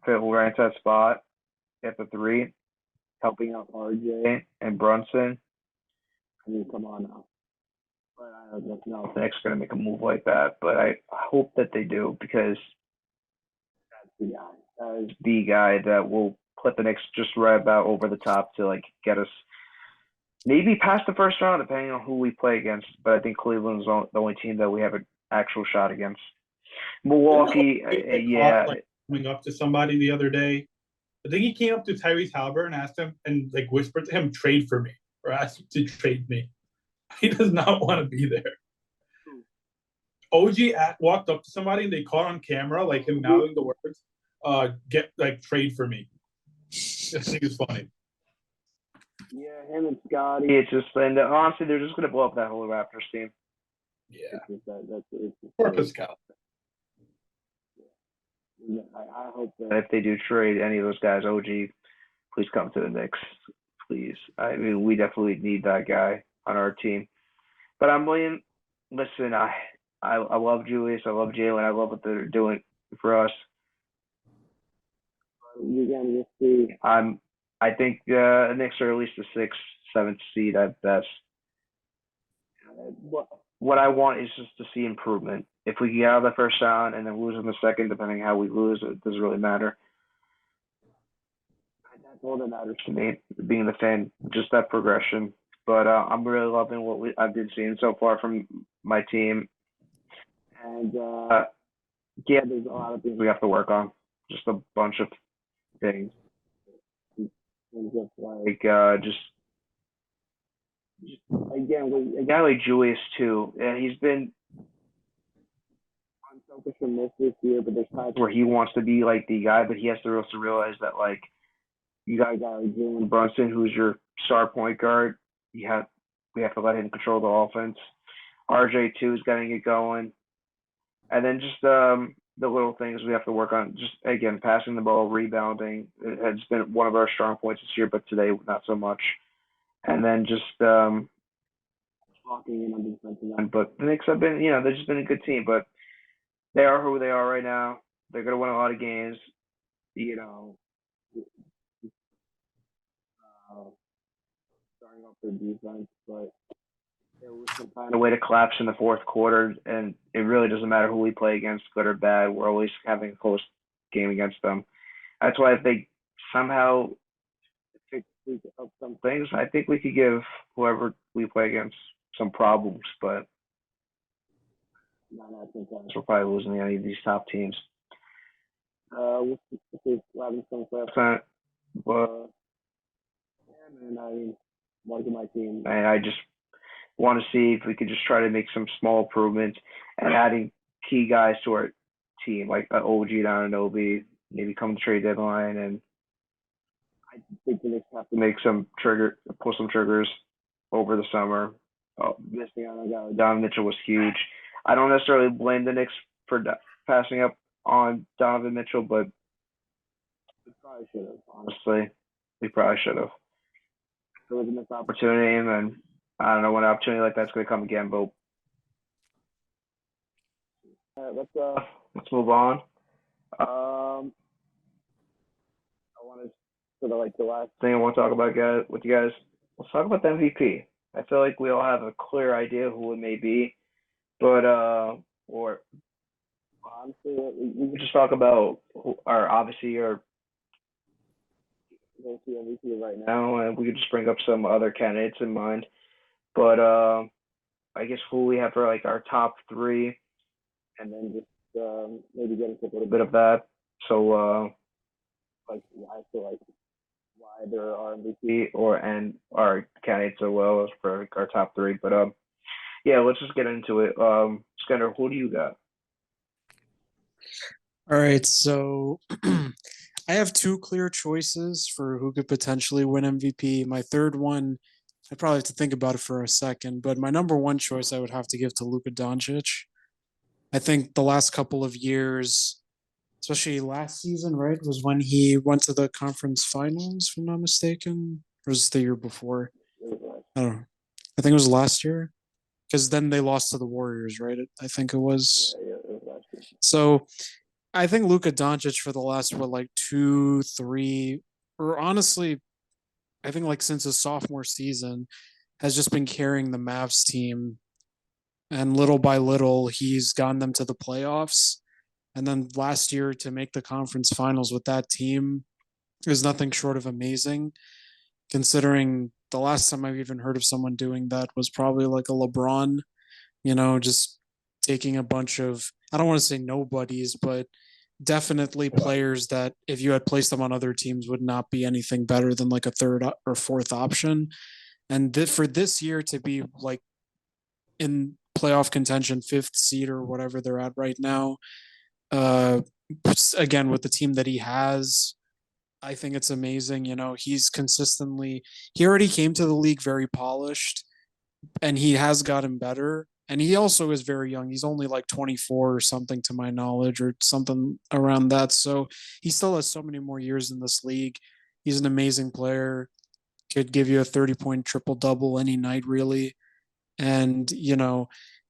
Fit right into that spot at the 3, helping out RJ and Brunson. I mean, come on now. But I don't know if the Knicks are going to make a move like that. But I hope that they do because that's the guy. That is the guy that will put the Knicks just right about over the top to get us maybe past the first round, depending on who we play against. But I think Cleveland's the only team that we have an actual shot against. Milwaukee, yeah. Coming up to somebody the other day, I think he came up to Tyrese Halliburton and asked him and whispered to him, "Trade for me," or asked him to trade me. He does not want to be there. OG walked up to somebody and they caught on camera him mouthing the words, "Trade for me." I think it's funny. Yeah, him and Scotty. It's just, and honestly, they're just going to blow up that whole Raptors team. Yeah. It's Poor Pascal. Yeah, I hope that if they do trade any of those guys, OG, please come to the Knicks. Please. I mean, we definitely need that guy on our team. But listen, I love Julius. I love Jalen. I love what they're doing for us. You're going to see. I think the Knicks are at least a 6th, 7th seed at best. What I want is just to see improvement. If we get out of the first round and then lose in the second, depending how we lose, it doesn't really matter. That's all that matters to me, being the fan, just that progression. But I'm really loving what I've been seeing so far from my team. And, yeah, there's a lot of things we have to work on. Just a bunch of things. Just again, with a guy like Julius, too, he's been unselfish and most this year, but there's times where he wants to be the guy, but he has to also realize that, you got a guy like Jalen Brunson, who's your star point guard. We have to let him control the offense. RJ, too, is getting it going. And then just the little things we have to work on. Just, again, passing the ball, rebounding. It has been one of our strong points this year, but today not so much. And then just blocking in on the defensive end. But the Knicks have been, they've just been a good team. But they are who they are right now. They're going to win a lot of games. Starting off their defense, but there was some kind of way to collapse in the fourth quarter, and it really doesn't matter who we play against, good or bad. We're always having a close game against them. That's why if they somehow fix up some things, I think we could give whoever we play against some problems, but we're probably losing any of these top teams. We'll see what happens in the playoffs. But yeah, man, I mean, liking my team, and I just want to see if we could just try to make some small improvements and adding key guys to our team, like OG Anunoby, maybe come the trade deadline. And I think the Knicks have to make pull some triggers over the summer. Missing out on a guy. Donovan Mitchell was huge. I don't necessarily blame the Knicks for passing up on Donovan Mitchell, but we probably should have, honestly. We probably should have. There was a missed opportunity, and I don't know when an opportunity like that's going to come again, but let's move on. I want to sort of the last thing I want to talk about with you guys. Let's talk about the MVP. I feel like we all have a clear idea who it may be, but or honestly, we could just talk about our don't see MVP right now, and we could just bring up some other candidates in mind. But I guess who we have for like our top three, and then just maybe get into a little bit of that. So like why I feel like why they're our MVP or and our candidates as well as for our top three. But yeah, let's just get into it. Skender, who do you got? All right, so I have two clear choices for who could potentially win MVP. My third one, I'd probably have to think about it for a second, but my number one choice I would have to give to Luka Doncic. I think the last couple of years, especially last season, right, was when he went to the conference finals, if I'm not mistaken, or was it the year before? I don't know. I think it was last year because then they lost to the Warriors, right? I think it was. Yeah, it was last year. So I think Luka Doncic for the last like 2, 3, or honestly, I think like since his sophomore season has just been carrying the Mavs team, and little by little he's gotten them to the playoffs. And then last year to make the conference finals with that team is nothing short of amazing, considering the last time I've even heard of someone doing that was probably like a LeBron, just taking a bunch of, I don't want to say nobodies, but definitely players that if you had placed them on other teams would not be anything better than like a third or fourth option. And for this year to be like in playoff contention, fifth seed or whatever they're at right now, uh, again with the team that he has, I think it's amazing. He already came to the league very polished, and he has gotten better. And he also is very young. He's only like 24 or something to my knowledge, or something around that. So he still has so many more years in this league. He's an amazing player. Could give you a 30-point triple double any night, really. And,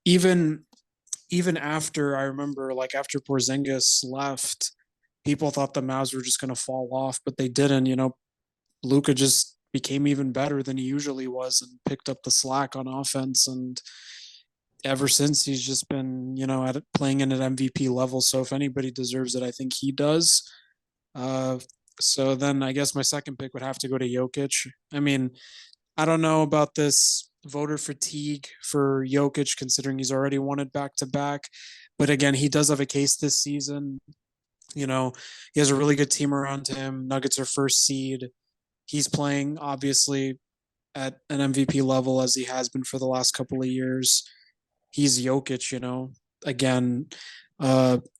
even even after, I remember like after Porzingis left, people thought the Mavs were just going to fall off, but they didn't. Luka just became even better than he usually was and picked up the slack on offense. And ever since, he's just been, at playing in an MVP level. So if anybody deserves it, I think he does. Uh, so then I guess my second pick would have to go to Jokic. I mean, I don't know about this voter fatigue for Jokic, considering he's already won it back to back. But again, he does have a case this season. He has a really good team around him. Nuggets are first seed. He's playing obviously at an MVP level as he has been for the last couple of years. He's Jokic, Again,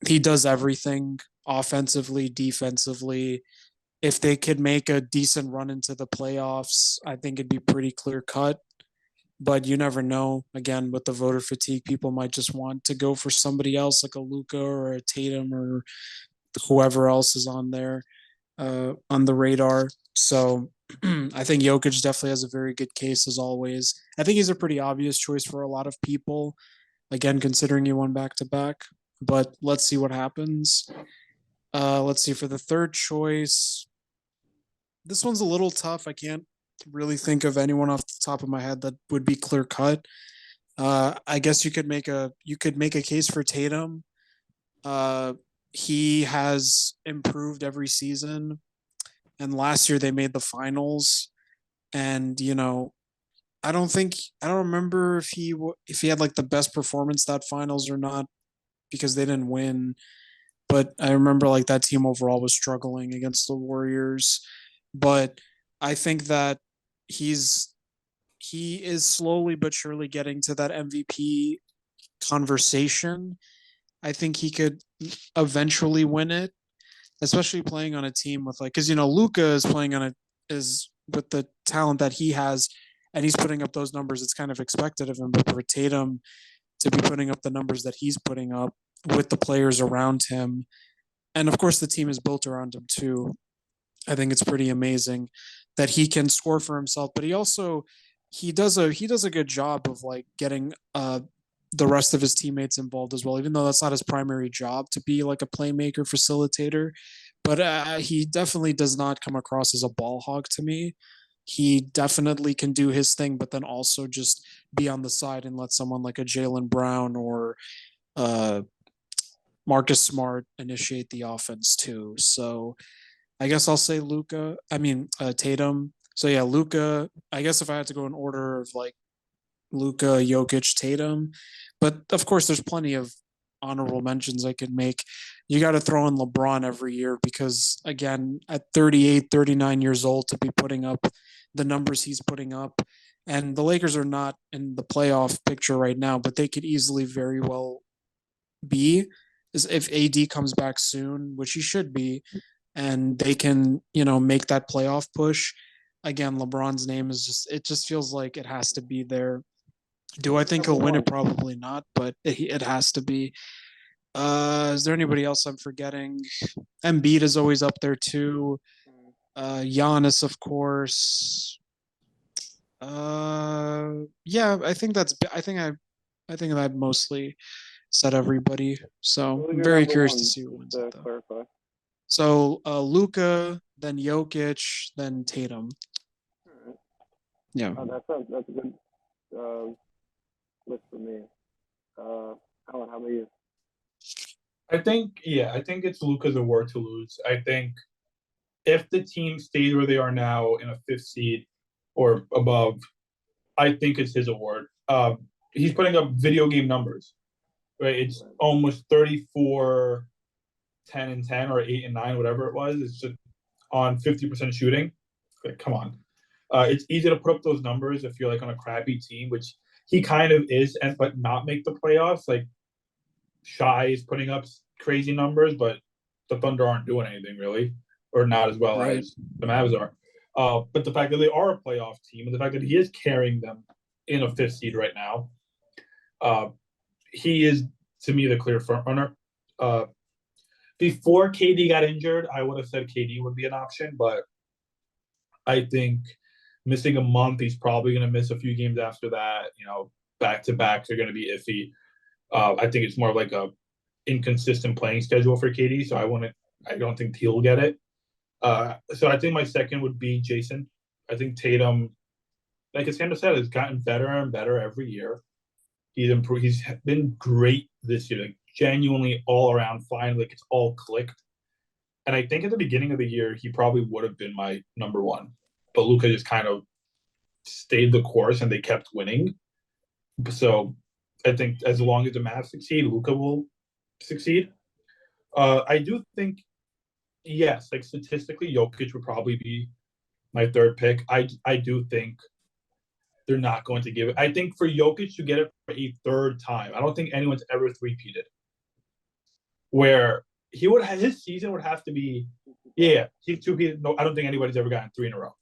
he does everything offensively, defensively. If they could make a decent run into the playoffs, I think it'd be pretty clear cut. But you never know. Again, with the voter fatigue, people might just want to go for somebody else, like a Luka or a Tatum or whoever else is on there on the radar. So I think Jokic definitely has a very good case as always. I think he's a pretty obvious choice for a lot of people. Again, considering he won back to back, but let's see what happens. Let's see for the third choice. This one's a little tough. I can't really think of anyone off the top of my head that would be clear cut. I guess you could make a case for Tatum. He has improved every season, and last year they made the finals. And I don't remember if he had like the best performance that finals or not, because they didn't win. But I remember like that team overall was struggling against the Warriors. But I think that he is slowly but surely getting to that MVP conversation. I think he could eventually win it, especially playing on a team with like, because Luka is playing on is with the talent that he has, and he's putting up those numbers. It's kind of expected of him. But for Tatum to be putting up the numbers that he's putting up with the players around him, and of course the team is built around him too, I think it's pretty amazing that he can score for himself. But he does a good job of like getting the rest of his teammates involved as well, even though that's not his primary job to be like a playmaker facilitator. But he definitely does not come across as a ball hog to me. He definitely can do his thing, but then also just be on the side and let someone like a Jalen Brown or uh, Marcus Smart initiate the offense too. So I guess I'll say Luca. I mean, Tatum. So yeah, Luca. I guess if I had to go in order of like Luca, Jokic, Tatum, but of course, there's plenty of honorable mentions I could make. You got to throw in LeBron every year because again, at 38, 39 years old to be putting up the numbers he's putting up, and the Lakers are not in the playoff picture right now, but they could easily very well be is if AD comes back soon, which he should be, and they can, make that playoff push. Again, LeBron's name is just it just feels like it has to be there. Do I think Number he'll win it? one. Probably not, but it has to be. Is there anybody else I'm forgetting? Embiid is always up there too. Giannis, of course. Yeah, I think that's. I think that mostly said everybody. So Who's I'm your very number curious to one? see who Just wins it to though. clarify. So Luca, then Jokic, then Tatum. All right. Yeah. That's a good uh, list for me. Alan, how about you? I think it's Luka's award to lose. I think if the team stays where they are now in a fifth seed or above, I think it's his award. He's putting up video game numbers, right? It's almost 34, 10 and 10 or 8 and 9, whatever it was. It's just on 50% shooting. Like, come on. It's easy to put up those numbers if you're like on a crappy team, which he kind of is, but not make the playoffs. Like Shy is putting up crazy numbers, but the Thunder aren't doing anything really, or not as well Right. as the Mavs are. But the fact that they are a playoff team and the fact that he is carrying them in a fifth seed right now, he is to me the clear front runner. Before KD got injured, I would have said KD would be an option, but I think missing a month, he's probably going to miss a few games after that. Back to backs are going to be iffy. I think it's more like a inconsistent playing schedule for KD, so I don't think he'll get it. So I think my second would be Jason. I think Tatum, like Eskender said, has gotten better and better every year. He's improved. He's been great this year, like genuinely all around fine. Like it's all clicked. And I think at the beginning of the year, he probably would have been my number one, but Luka just kind of stayed the course and they kept winning. So I think as long as the Mavs succeed, Luka will succeed. I do think, yes, like statistically, Jokic would probably be my third pick. I do think they're not going to give it. I think for Jokic to get it for a third time, I don't think anyone's ever three-peated. Where he would have, his season would have to be, yeah, he's two-peated. No, I don't think anybody's ever gotten three in a row.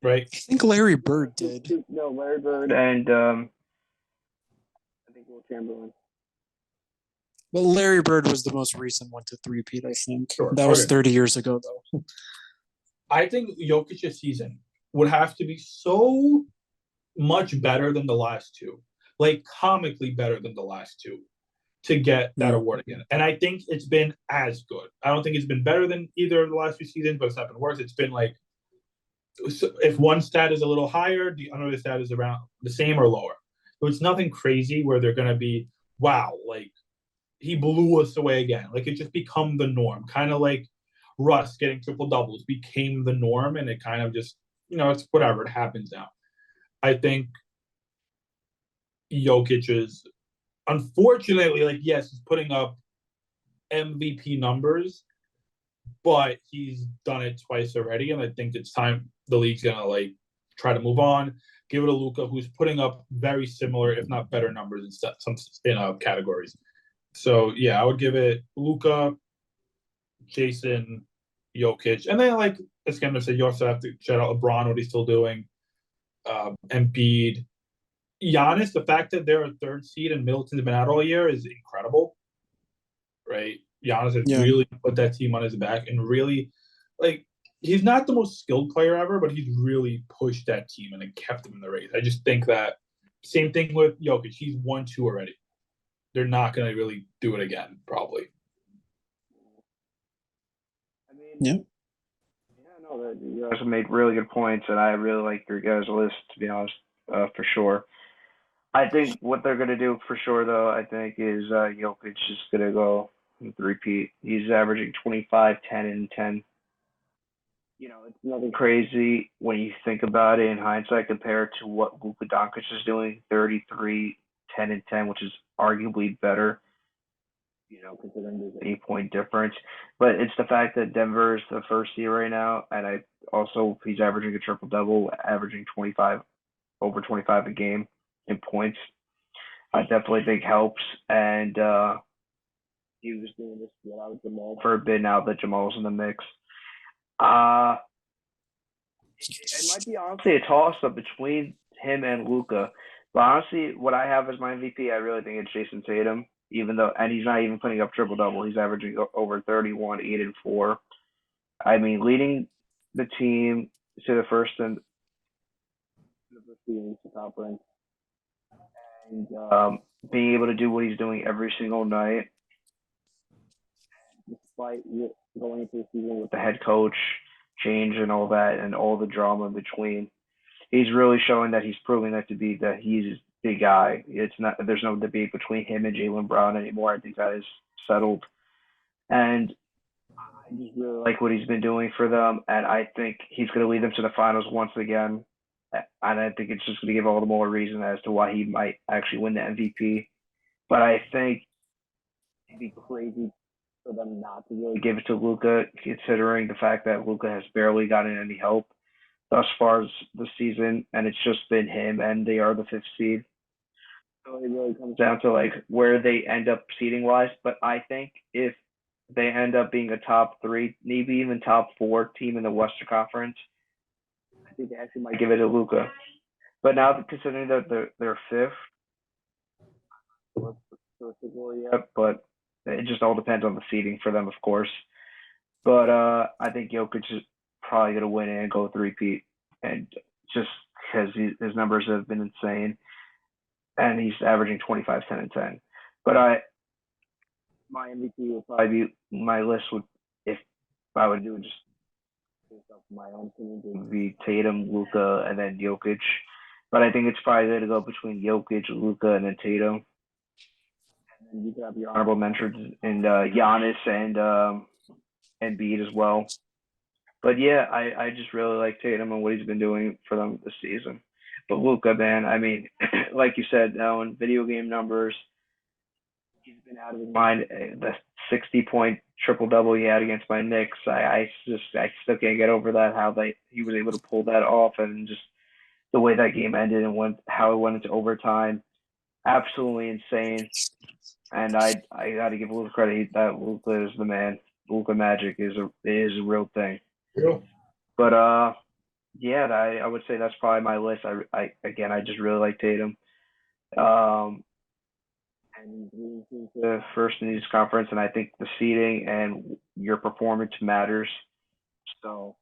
Right? I think Larry Bird did. No, Larry Bird and I think Will Chamberlain. Well, Larry Bird was the most recent one to three-peat, I think. Sure. That was Okay. 30 years ago, though. I think Jokic's season would have to be so much better than the last two, like comically better than the last two, to get that award again. And I think it's been as good. I don't think it's been better than either of the last few seasons, but it's not been worse. It's been like, if one stat is a little higher, the other stat is around the same or lower. So it's nothing crazy where they're going to be, wow, like he blew us away again. Like it just become the norm. Kind of like Russ getting triple doubles became the norm, and it kind of just, it's whatever. It happens now. I think Jokic is, unfortunately, like, yes, he's putting up MVP numbers, but he's done it twice already, and I think it's time the league's gonna like try to move on, give it to Luka, who's putting up very similar, if not better, numbers in some categories. So yeah, I would give it Luka, Jason, Jokic, and then like as Eskender said, you also have to shout out LeBron, what he's still doing, Embiid, Giannis. The fact that they're a third seed and Middleton's been out all year is incredible, right? Giannis has really put that team on his back and really, like, he's not the most skilled player ever, but he's really pushed that team and kept them in the race. I just think that same thing with Jokic. He's 1-2 already. They're not going to really do it again, probably. I mean, yeah, no, that you guys have made really good points, and I really like your guys' list, to be honest, for sure. I think what they're going to do for sure, though, I think is Jokic is going to go with the repeat. He's averaging 25, 10, and 10 it's nothing crazy when you think about it in hindsight compared to what Luka Doncic is doing, 33, 10, and 10, which is arguably better, considering there's an 8-point difference. But it's the fact that Denver is the first seed right now, and he's averaging a triple double, averaging 25, over 25 a game in points. I definitely think helps, and he was doing this without Jamal for a bit now that Jamal's in the mix. It might be honestly a toss-up between him and Luka. But honestly, what I have as my MVP, I really think it's Jason Tatum. And he's not even putting up triple-double. He's averaging over 31, 8, and 4. I mean, leading the team to the first and the top rank, and being able to do what he's doing every single night, despite going into the season with the head coach change and all that, and all the drama in between. He's really showing that he's proving that he's the guy. There's no debate between him and Jaylen Brown anymore. I think that is settled. And I just really like what he's been doing for them, and I think he's going to lead them to the finals once again. And I think it's just going to give all the more reason as to why he might actually win the MVP. But I think it'd be crazy for them not to really give it to Luka, considering the fact that Luka has barely gotten any help thus far as the season, and it's just been him, and they are the 5th seed. So it really comes down to where they end up seeding wise. But I think if they end up being a top 3, maybe even top 4 team in the Western Conference, I think they actually might give it to Luka. But now considering that they're 5th, but it just all depends on the seeding for them, of course. But I think Jokic is probably going to win and go 3-peat, and just because his numbers have been insane, and he's averaging 25, 10, and 10. But my MVP would probably be, my list would, if I would do it just based off my own opinion, it would be Tatum, Luka, and then Jokic. But I think it's probably going to go between Jokic, Luka, and then Tatum. And then you could have your honorable mentions in Giannis and Embiid as well. But yeah, I just really like Tatum and what he's been doing for them this season. But Luka, man, I mean, like you said, now in video game numbers, he's been out of his mind. The 60-point triple-double he had against my Knicks, I still can't get over that, how he was able to pull that off, and just the way that game ended and how it went into overtime. Absolutely insane. And I got to give Luka credit. That Luka is the man. Luka Magic is a real thing. Yeah. But yeah, I would say that's probably my list. I just really like Tatum. And he's the first in this conference, and I think the seeding and your performance matters. So,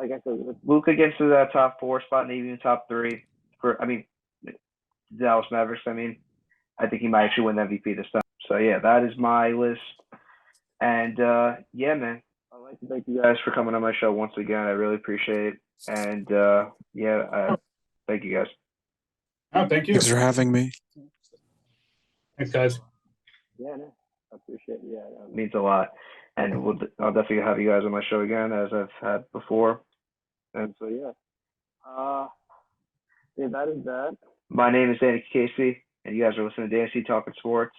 like I said, if Luka gets to that top 4 spot, maybe even top 3, Dallas Mavericks, I think he might actually win the MVP this time. So yeah, that is my list. And yeah, man, I'd like to thank you guys for coming on my show once again. I really appreciate it. And thank you guys. Oh, thank you. Thanks for having me. Thanks, guys. Yeah, no, I appreciate it. Yeah, that means a lot. And I'll definitely have you guys on my show again, as I've had before. And so yeah, that is that. My name is Danny Casey, and you guys are listening to DNC Talking Sports.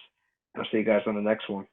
I'll see you guys on the next one.